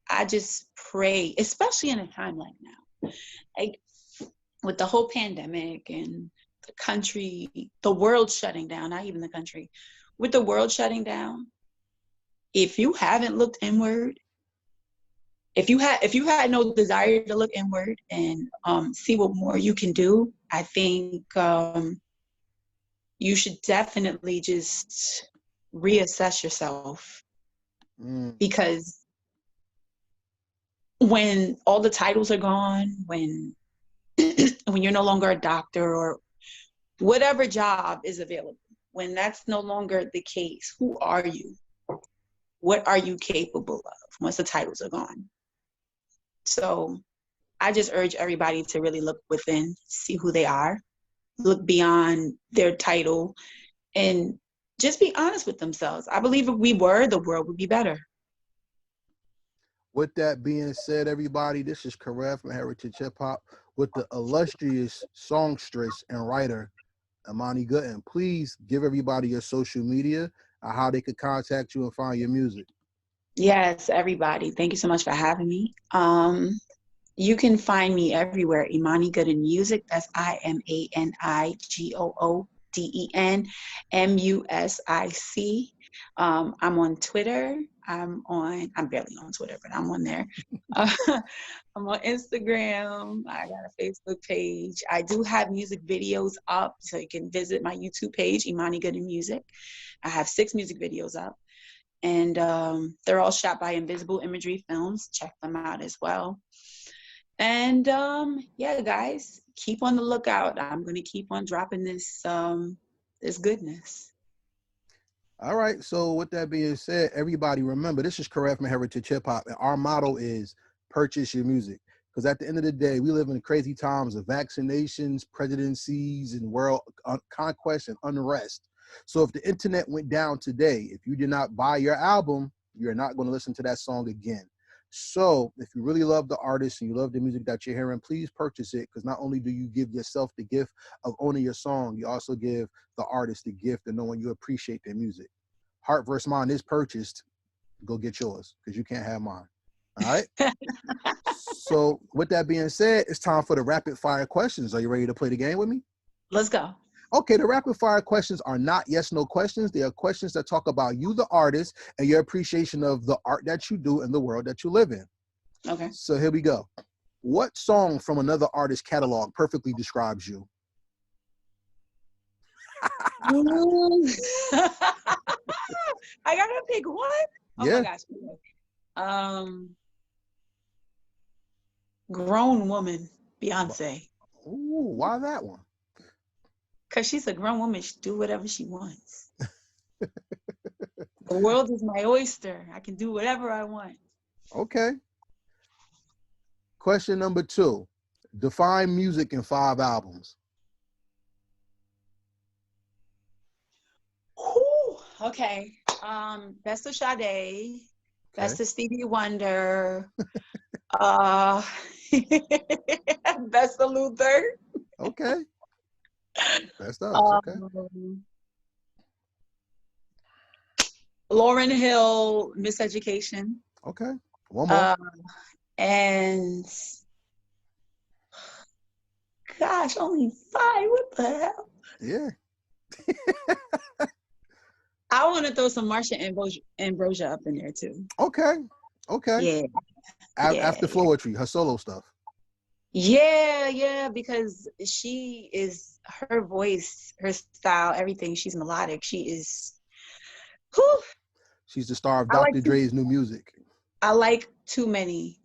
I just pray, especially in a time like now, like with the whole pandemic and the country, the world shutting down, not even the country, with the world shutting down, if you haven't looked inward, if you had no desire to look inward and see what more you can do, I think you should definitely just reassess yourself. Because when all the titles are gone, when you're no longer a doctor or whatever job is available, when that's no longer the case, who are you? What are you capable of once the titles are gone? So I just urge everybody to really look within, see who they are, look beyond their title, and just be honest with themselves. I believe if we were, the world would be better. With that being said, everybody, this is Karev from Heritage Hip Hop with the illustrious songstress and writer, Imani Gooden. Please give everybody your social media and how they could contact you and find your music. Yes, everybody. Thank you so much for having me. You can find me everywhere. Imani Gooden Music. That's IManiGoodenMusic. I'm on Twitter. I'm barely on Twitter, but I'm on there. I'm on Instagram. I got a Facebook page. I do have music videos up, so you can visit my YouTube page, Imani Gooden Music. I have 6 music videos up, and they're all shot by Invisible Imagery Films. Check them out as well. And yeah, guys, keep on the lookout. I'm gonna keep on dropping this this goodness. All right. So with that being said, everybody remember this is Karev from Heritage Hip Hop, and our motto is purchase your music. Because at the end of the day, we live in crazy times of vaccinations, presidencies, and world conquest and unrest. So if the internet went down today, if you did not buy your album, you're not going to listen to that song again. So if you really love the artist and you love the music that you're hearing, please purchase it, because not only do you give yourself the gift of owning your song, you also give the artist the gift of knowing you appreciate their music. Heart versus Mind is purchased. Go get yours, because you can't have mine. All right? So with that being said, it's time for the rapid fire questions. Are you ready to play the game with me? Let's go. Okay, the rapid fire questions are not yes, no questions. They are questions that talk about you, the artist, and your appreciation of the art that you do and the world that you live in. Okay. So here we go. What song from another artist's catalog perfectly describes you? I gotta pick one. Oh Yeah. my gosh. Grown Woman, Beyonce. Ooh, why that one? Because she's a grown woman. She do whatever she wants. The world is my oyster. I can do whatever I want. Okay. Question number 2. Define music in 5 albums. Whew, okay. Best of Sade. Best of Stevie Wonder. Best of Luther. Okay. Best of. Okay. Lauryn Hill, Miseducation. Okay. One more. And gosh, only 5. What the hell? Yeah. I want to throw some Marsha Ambrosia up in there too. Okay. Okay. Yeah. After Floetry, her solo stuff. Yeah, because she is, her voice, her style, everything. She's melodic. She is. Whew, She's the star of Dr. Dre's new music. I like too many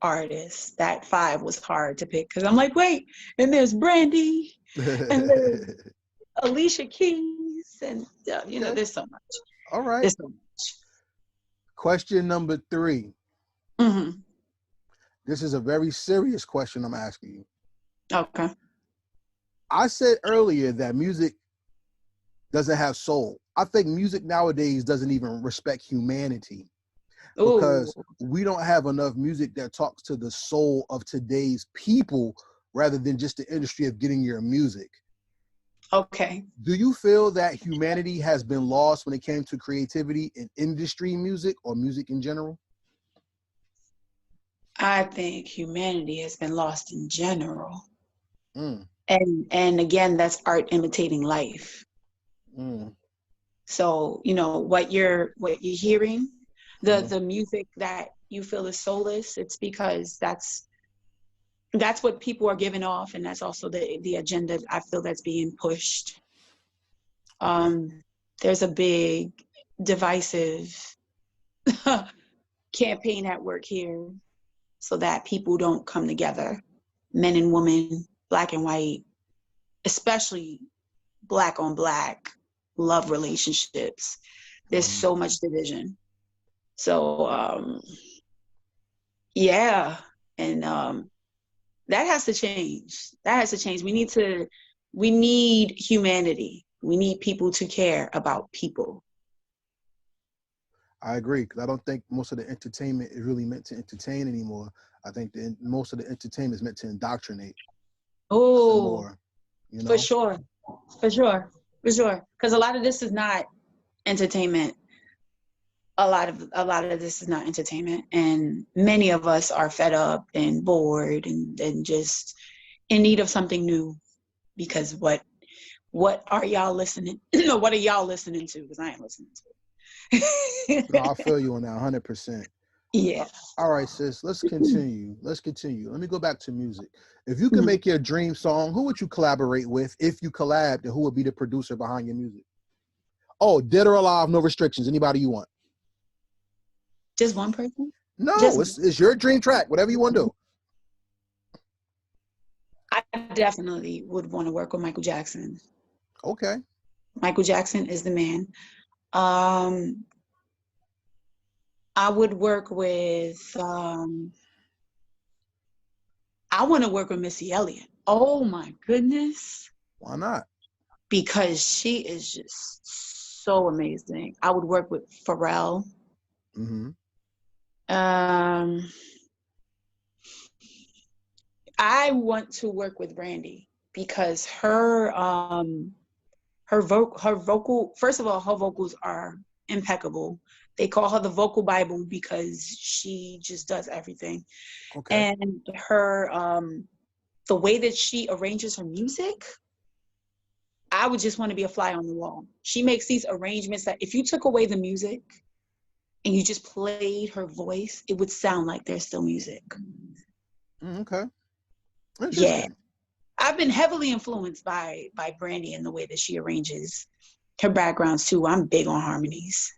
artists. That 5 was hard to pick because I'm like, wait, and there's Brandy, and there's Alicia Keys, and you know, there's so much. All right. There's so much. Question number 3. Mm-hmm. This is a very serious question I'm asking you. Okay. I said earlier that music doesn't have soul. I think music nowadays doesn't even respect humanity. Because we don't have enough music that talks to the soul of today's people rather than just the industry of getting your music. Okay. Do you feel that humanity has been lost when it came to creativity in industry music or music in general? I think humanity has been lost in general. Mm. And again, that's art imitating life. Mm. So, you know, what you're hearing, the music that you feel is soulless, it's because that's what people are giving off, and that's also the agenda I feel that's being pushed. There's a big divisive campaign at work here so that people don't come together, men and women, black and white, especially black on black love relationships. There's so much division. So yeah, and that has to change. That has to change. We need humanity. We need people to care about people. I agree, because I don't think most of the entertainment is really meant to entertain anymore. I think most of the entertainment is meant to indoctrinate Oh, more, for sure. For sure. For sure. Because a lot of this is not entertainment. A lot of this is not entertainment. And many of us are fed up and bored and just in need of something new. Because what are y'all listening? What are y'all listening to? Because I ain't listening to No, I it. feel you on that 100%. Yeah. All right, sis, let's continue. Let's continue. Let me go back to music. If you could Mhm. make your dream song, who would you collaborate with? If you collabed, and who would be the producer behind your music? Oh, dead or alive, no restrictions. Anybody you want. Just one person? No, Just it's your dream track, whatever you want to do. I definitely would want to work with Michael Jackson. Okay. Michael Jackson is the man. Um, I would work with I want to work with Missy Elliott. Oh my goodness. Why not? Because she is just so amazing. I would work with Pharrell. Mm-hmm. Um, I want to work with Brandy because her vocal, first of all, her vocals are impeccable. They call her the vocal Bible because she just does everything. Okay. And her the way that she arranges her music, I would just want to be a fly on the wall. She makes these arrangements that if you took away the music and you just played her voice, it would sound like there's still music. Okay. Yeah. Interesting. I've been heavily influenced by Brandy and the way that she arranges her backgrounds too. I'm big on harmonies.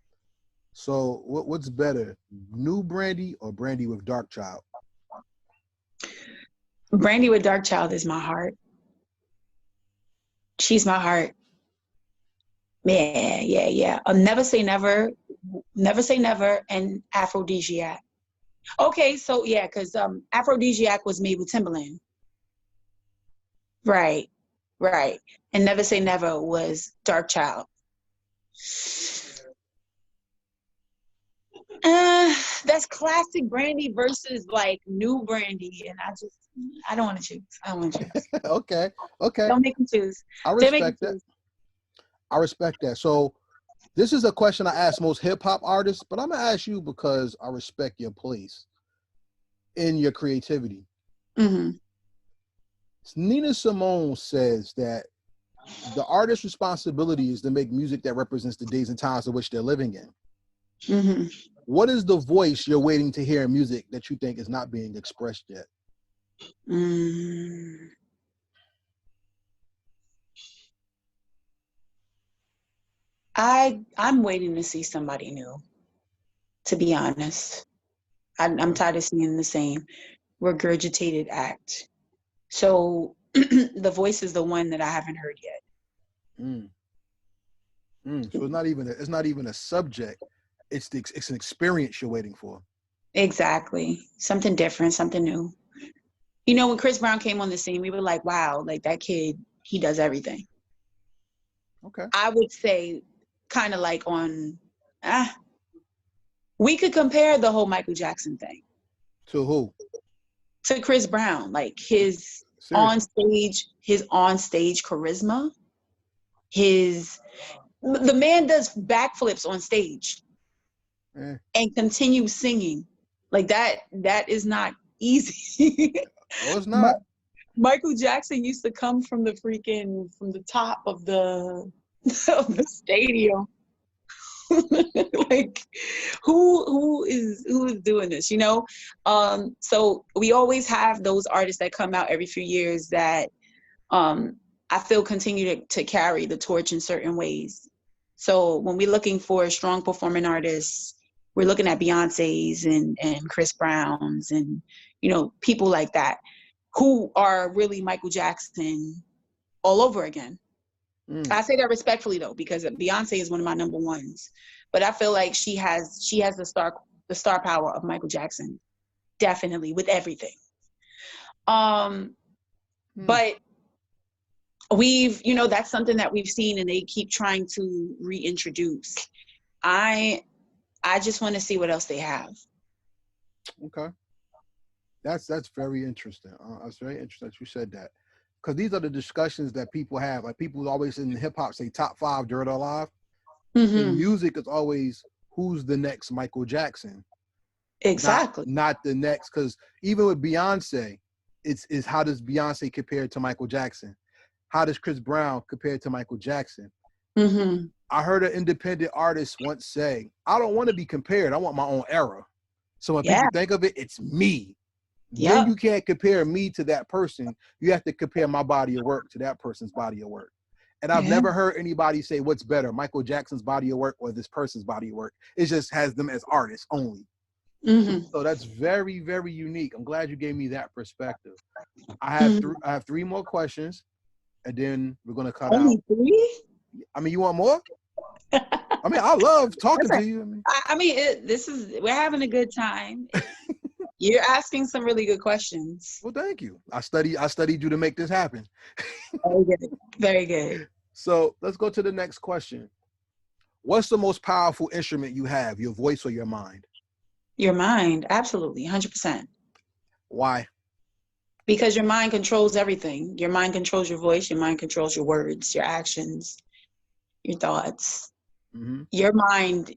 So what's better, new Brandy or Brandy with Dark Child? Brandy with Dark Child is my heart. She's my heart. Yeah, yeah, yeah. Never Say Never, Never Say Never, and Aphrodisiac. Okay, so yeah, because Aphrodisiac was made with Timbaland. Right, right. And Never Say Never was Dark Child. Uh, that's classic Brandy versus like new Brandy, and I don't want to choose. I don't want to choose. Okay. Okay. Don't make me choose. I Don't make me respect that. choose. I respect that. So this is a question I ask most hip hop artists, but I'm gonna ask you because I respect your place in your creativity. Mm-hmm. Nina Simone says that the artist's responsibility is to make music that represents the days and times in which they're living in. Mm-hmm. What is the voice you're waiting to hear in music that you think is not being expressed yet? Mm. I'm waiting to see somebody new. To be honest, I'm Okay. tired of seeing the same regurgitated act. So the voice is the one that I haven't heard yet. Mm, So it's not even a subject. It's an experience you're waiting for. Exactly. Something different, something new. You know, when Chris Brown came on the scene, we were like, wow, like that kid, he does everything. Okay. I would say kind of like on, ah, we could compare the whole Michael Jackson thing To who? to Chris Brown, like Seriously. his on stage charisma, his, the man does backflips on stage Eh. and continues singing. Like that is not easy. Oh, it's not. Michael Jackson used to come from from the top of the of the stadium. Like who is doing this, you know? So we always have those artists that come out every few years that um I feel continue to carry the torch in certain ways. So when we're looking for strong performing artists, we're looking at Beyonce's and Chris Brown's and people like that who are really Michael Jackson all over again. Mm, I say that respectfully though, because Beyonce is one of my number ones, but I feel like she has the star power of Michael Jackson, definitely with everything. Um, mm, but that's something that we've seen, and they keep trying to reintroduce. I I just want to see what else they have. Okay. That's very interesting. That's very interesting that you said that. Because these are the discussions that people have. Like people always in hip hop say top 5 dead or alive. In music, it's always who's the next Michael Jackson. Exactly. Not the next, because even with Beyonce, it's how does Beyonce compare to Michael Jackson? How does Chris Brown compare to Michael Jackson? I heard an independent artist once say, I don't want to be compared. I want my own era. So when people think of it, it's me. Then you can't compare me to that person. You have to compare my body of work to that person's body of work. And I've never heard anybody say what's better, Michael Jackson's body of work or this person's body of work. It just has them as artists only. So that's very, very unique. I'm glad you gave me that perspective. I have 3 more questions, and then we're gonna cut out. Only 3? I mean, you want more? I mean, I love talking to you. We're having a good time. You're asking some really good questions. Well, thank you. I studied you to make this happen. Very good. Very good. So let's go to the next question. What's the most powerful instrument you have, your voice or your mind? Your mind, absolutely, 100%. Why? Because your mind controls everything. Your mind controls your voice. Your mind controls your words, your actions, your thoughts. Your mind,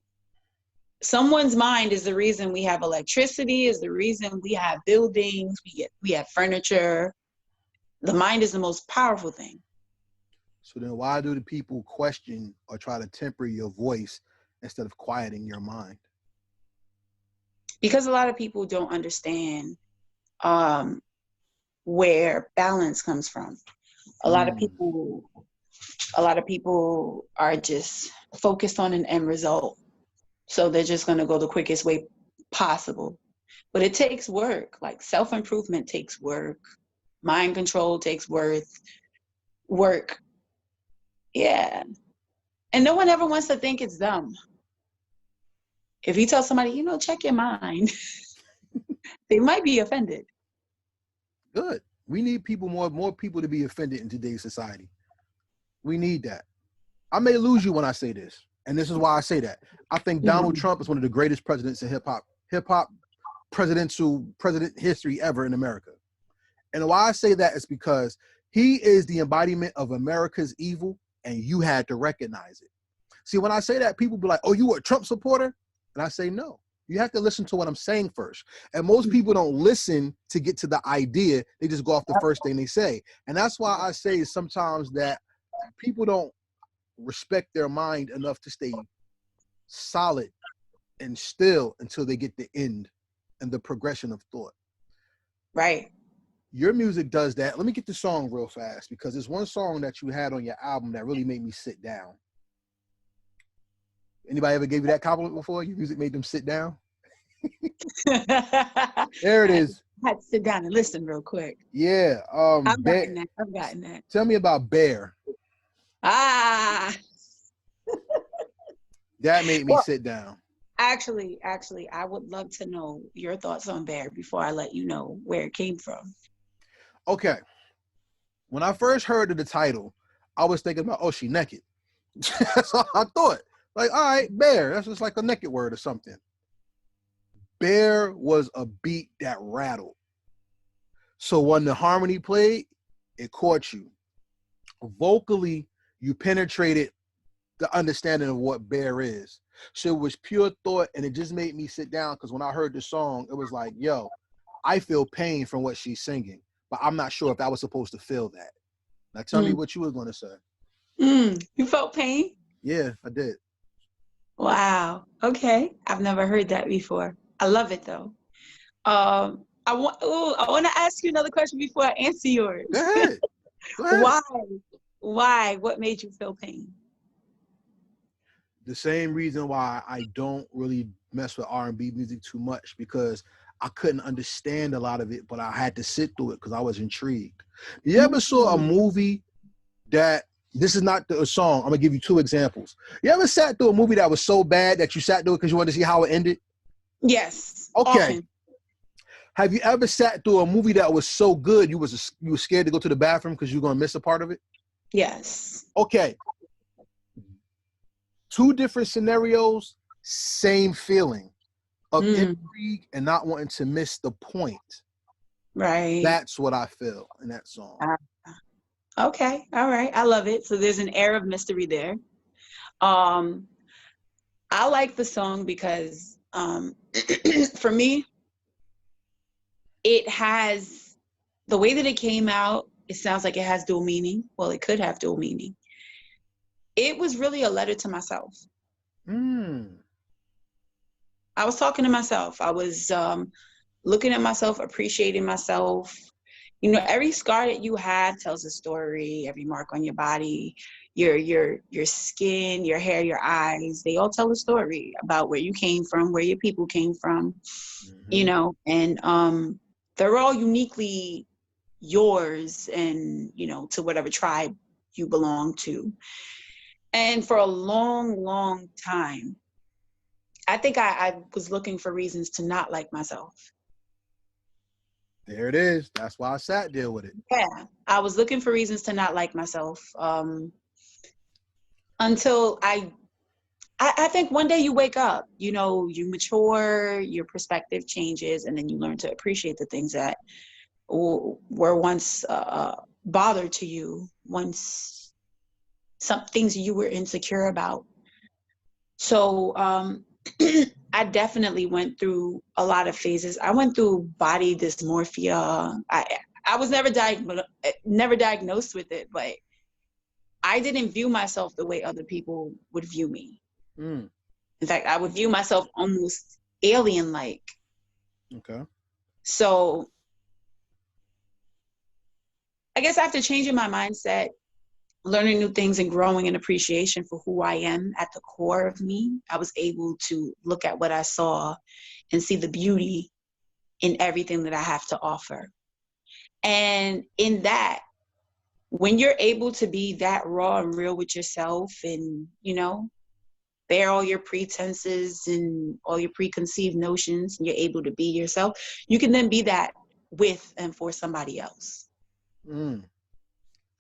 someone's mind is the reason we have electricity, is the reason we have buildings, we have furniture. The mind is the most powerful thing. So then why do the people question or try to temper your voice instead of quieting your mind? Because a lot of people don't understand where balance comes from. A lot of people are just focused on an end result. So they're just going to go the quickest way possible. But it takes work. Like self-improvement takes work. Mind control takes work. Yeah. And no one ever wants to think it's dumb. If you tell somebody, check your mind, they might be offended. Good. We need people, more people to be offended in today's society. We need that. I may lose you when I say this, and this is why I say that. I think Donald Trump is one of the greatest presidents in hip hop president history ever in America. And why I say that is because he is the embodiment of America's evil, and you had to recognize it. See, when I say that, people be like, oh, you a Trump supporter? And I say, no, you have to listen to what I'm saying first. And most people don't listen to get to the idea. They just go off the first thing they say. And that's why I say sometimes that people don't respect their mind enough to stay solid and still until they get the end and the progression of thought. Right. Your music does that. Let me get the song real fast because there's one song that you had on your album that really made me sit down. Anybody ever gave you that compliment before? Your music made them sit down? There it is. I had to sit down and listen real quick. Yeah. I've gotten that. Tell me about Bear. Ah. That made me sit down. Actually, I would love to know your thoughts on Bear before I let you know where it came from. Okay. When I first heard of the title, I was thinking about, oh, she naked. That's all I thought. Like, all right, Bear. That's just like a naked word or something. Bear was a beat that rattled. So when the harmony played, it caught you. Vocally, you penetrated the understanding of what Bear is. So it was pure thought, and it just made me sit down because when I heard the song, it was like, yo, I feel pain from what she's singing, but I'm not sure if I was supposed to feel that. Now tell me what you were going to say. You felt pain? Yeah, I did. Wow. Okay. I've never heard that before. I love it though. I want to ask you another question before I answer yours. Go ahead. Go ahead. Why? What made you feel pain? The same reason why I don't really mess with R&B music too much, because I couldn't understand a lot of it, but I had to sit through it because I was intrigued. You ever saw a movie that, this is not a song, I'm gonna give you 2 examples. You ever sat through a movie that was so bad that you sat through it because you wanted to see how it ended? Yes. Okay. Often. Have you ever sat through a movie that was so good you were scared to go to the bathroom because you were gonna miss a part of it? Yes. Okay. 2 different scenarios, same feeling of Mm, intrigue and not wanting to miss the point. right. That's what I feel in that song. Uh, okay. All right. I love it. So there's an air of mystery there. Um, I like the song because for me, it has the way that it came out, it sounds like it has dual meaning. Well, it could have dual meaning. It was really a letter to myself. Mm. I was talking to myself. I was looking at myself, appreciating myself. You know, every scar that you have tells a story. Every mark on your body, your skin, your hair, your eyes, they all tell a story about where you came from, where your people came from, you Mm-hmm. know, and they're all uniquely yours and, you know, to whatever tribe you belong to. And for a long, long time, I think I was looking for reasons to not like myself. There it is. That's why I sat there with it. Yeah, I was looking for reasons to not like myself until I think one day you wake up, you know, you mature, your perspective changes, and then you learn to appreciate the things that were once bothered to you, once some things you were insecure about. So I definitely went through a lot of phases. I went through body dysmorphia. I was never diagnosed with it, but I didn't view myself the way other people would view me. Mm. In fact, I would view myself almost alien-like. Okay. So I guess after changing my mindset, learning new things and growing in appreciation for who I am at the core of me, I was able to look at what I saw and see the beauty in everything that I have to offer. And in that, when you're able to be that raw and real with yourself and, you know, bear all your pretenses and all your preconceived notions, and you're able to be yourself, you can then be that with and for somebody else. Mm.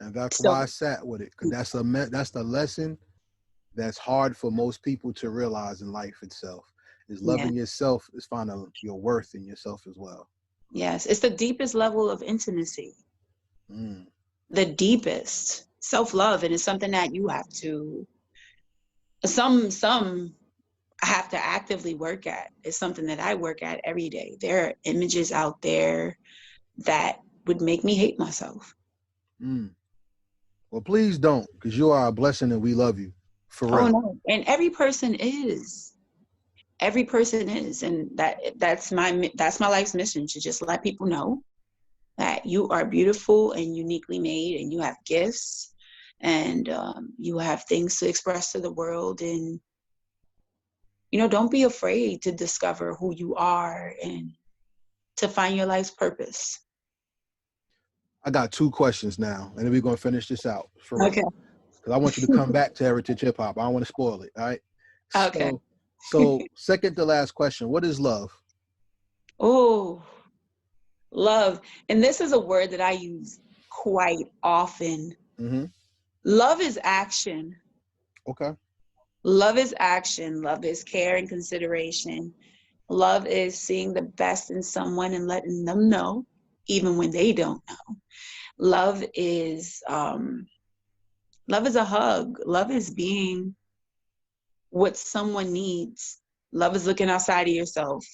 And that's why I So, sat with it, because that's the lesson that's hard for most people to realize in life itself. Is yeah, loving yourself, is finding your worth in yourself as well. yes, it's the deepest level of intimacy, Mm. the deepest self-love, and it's something that you have to, some have to actively work at. It's something that I work at every day. There are images out there that would make me hate myself. Mm. Well, please don't, because you are a blessing and we love you. For Oh real. no. And every person is. Every person is. And that's my life's mission, to just let people know that you are beautiful and uniquely made, and you have gifts, and you have things to express to the world. And, you know, don't be afraid to discover who you are and to find your life's purpose. I got two questions now, and then we're going to finish this out for real. Okay. Because I want you to come back to Heritage Hip Hop. I don't want to spoil it. All right. Okay. So second to last question. What is love? Oh, love. And this is a word that I use quite often. Mm-hmm. Love is action. Okay. Love is action. Love is care and consideration. Love is seeing the best in someone and letting them know, even when they don't know. Love is love is a hug. Love is being what someone needs. Love is looking outside of yourself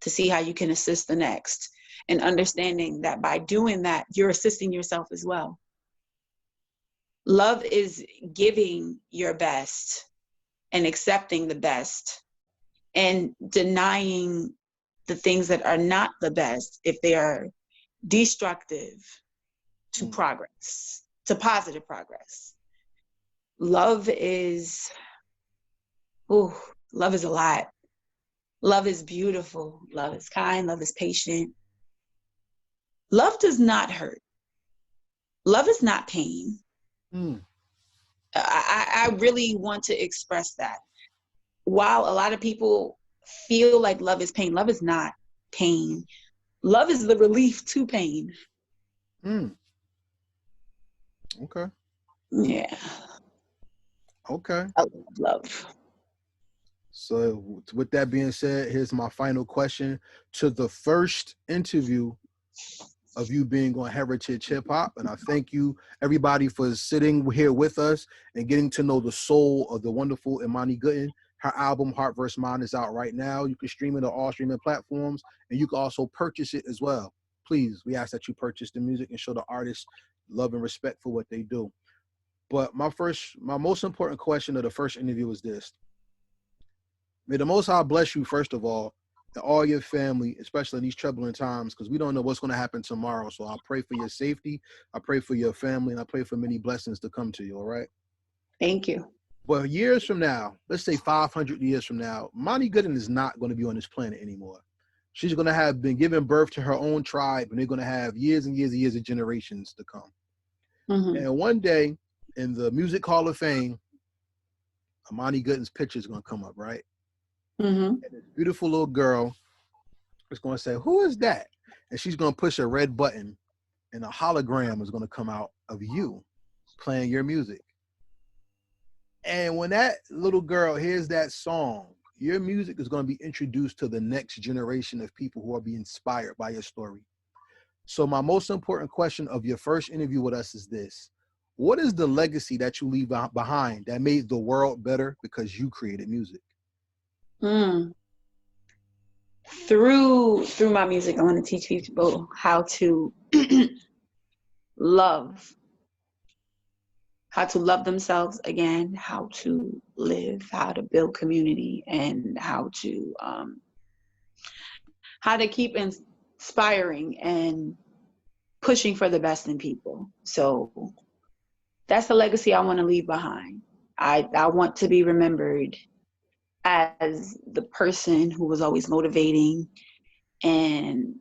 to see how you can assist the next, and understanding that by doing that, you're assisting yourself as well. Love is giving your best and accepting the best and denying the things that are not the best if they are destructive to Mm. progress, to positive progress. Love is, ooh, love is a lot. Love is beautiful. Love is kind. Love is patient. Love does not hurt. Love is not pain. Mm. I really want to express that. While a lot of people feel like love is pain, love is not pain. Love is the relief to pain. Mm. Okay. Yeah, Okay. I love love. So with that being said, here's my final question to the first interview of you being on Heritage Hip Hop. And I thank you, everybody, for sitting here with us and getting to know the soul of the wonderful Imani Gooden. Her album, Heart vs. Mind, is out right now. You can stream it on all streaming platforms, and you can also purchase it as well. Please, we ask that you purchase the music and show the artists love and respect for what they do. But my most important question of the first interview is this. May the Most High bless you, first of all, and all your family, especially in these troubling times, because we don't know what's going to happen tomorrow. So I pray for your safety, I pray for your family, and I pray for many blessings to come to you, all right? Thank you. But years from now, let's say 500 years from now, Imani Gooden is not going to be on this planet anymore. She's going to have been given birth to her own tribe, and they're going to have years and years and years of generations to come. Mm-hmm. And one day, in the Music Hall of Fame, Imani Gooden's picture is going to come up, right? Mm-hmm. And this beautiful little girl is going to say, "Who is that?" And she's going to push a red button, and a hologram is going to come out of you playing your music. And when that little girl hears that song, your music is going to be introduced to the next generation of people who are being inspired by your story. So my most important question of your first interview with us is this. What is the legacy that you leave behind that made the world better because you created music? Through my music, I want to teach people how to love themselves again, how to live, how to build community, and how to keep inspiring and pushing for the best in people. So that's the legacy I want to leave behind. I want to be remembered as the person who was always motivating and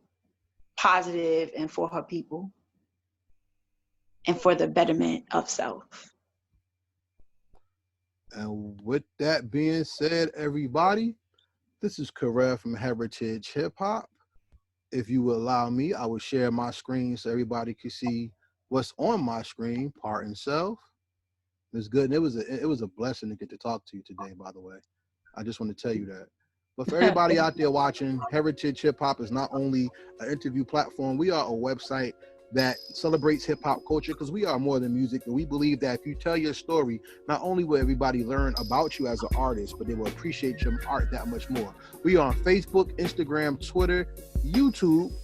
positive and for her people and for the betterment of self. And with that being said, everybody, this is Karev from Heritage Hip Hop. If you will allow me, I will share my screen so everybody can see what's on my screen, part and self. It's good. And it was a blessing to get to talk to you today, by the way. I just want to tell you that. But for everybody out there watching, Heritage Hip Hop is not only an interview platform, we are a website that celebrates hip hop culture because we are more than music. And we believe that if you tell your story, not only will everybody learn about you as an artist, but they will appreciate your art that much more. We are on Facebook, Instagram, Twitter, YouTube,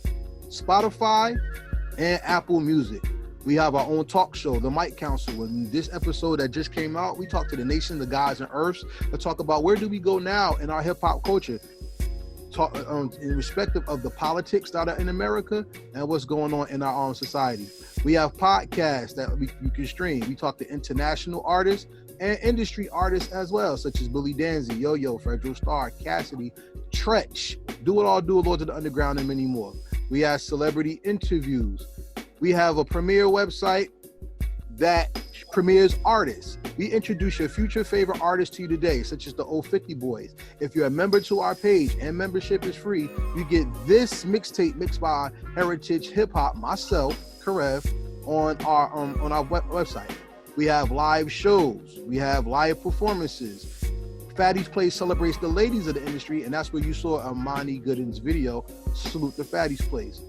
Spotify, and Apple Music. We have our own talk show, The Mic Council. In this episode that just came out, we talk to the nation, the gods, and earths to talk about where do we go now in our hip hop culture, talk in respective of the politics that are in America and what's going on in our own society. We have podcasts that you can stream. We talk to international artists and industry artists as well, such as Billy Danzy, Yo-Yo, Fredro Starr, Cassidy, Tretch, Do It All, Do It, Lords of the Underground, and many more. We have celebrity interviews. We have a premiere website that premieres artists. We introduce your future favorite artists to you today, such as the 050 Boys. If you're a member to our page and membership is free, you get this mixtape mixed by Heritage Hip Hop, myself, Karev, on our website. We have live shows. We have live performances. Fatty's Place celebrates the ladies of the industry, and that's where you saw Imani Gooden's video, Salute the Fatty's Place.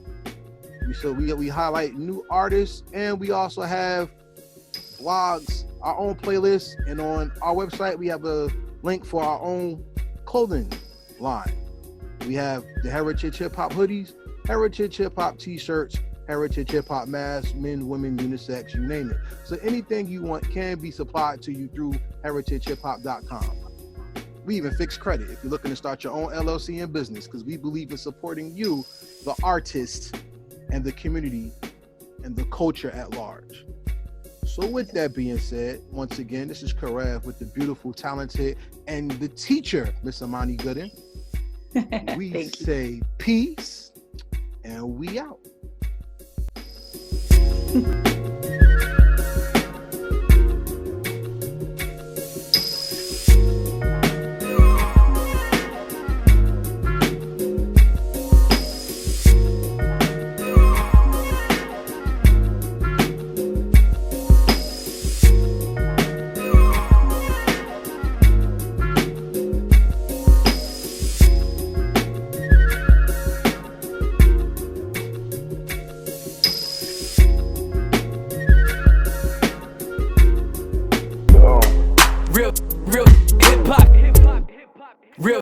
So we highlight new artists, and we also have blogs, our own playlists, and on our website we have a link for our own clothing line. We have the Heritage Hip Hop hoodies, Heritage Hip Hop t-shirts, Heritage Hip Hop masks, men, women, unisex, you name it. So anything you want can be supplied to you through heritagehiphop.com. We even fix credit if you're looking to start your own LLC and business, because we believe in supporting you, the artist, and the community and the culture at large. So with that being said, once again, this is Karev with the beautiful, talented, and the teacher, Miss Imani Gooden. We say peace, and we out. Real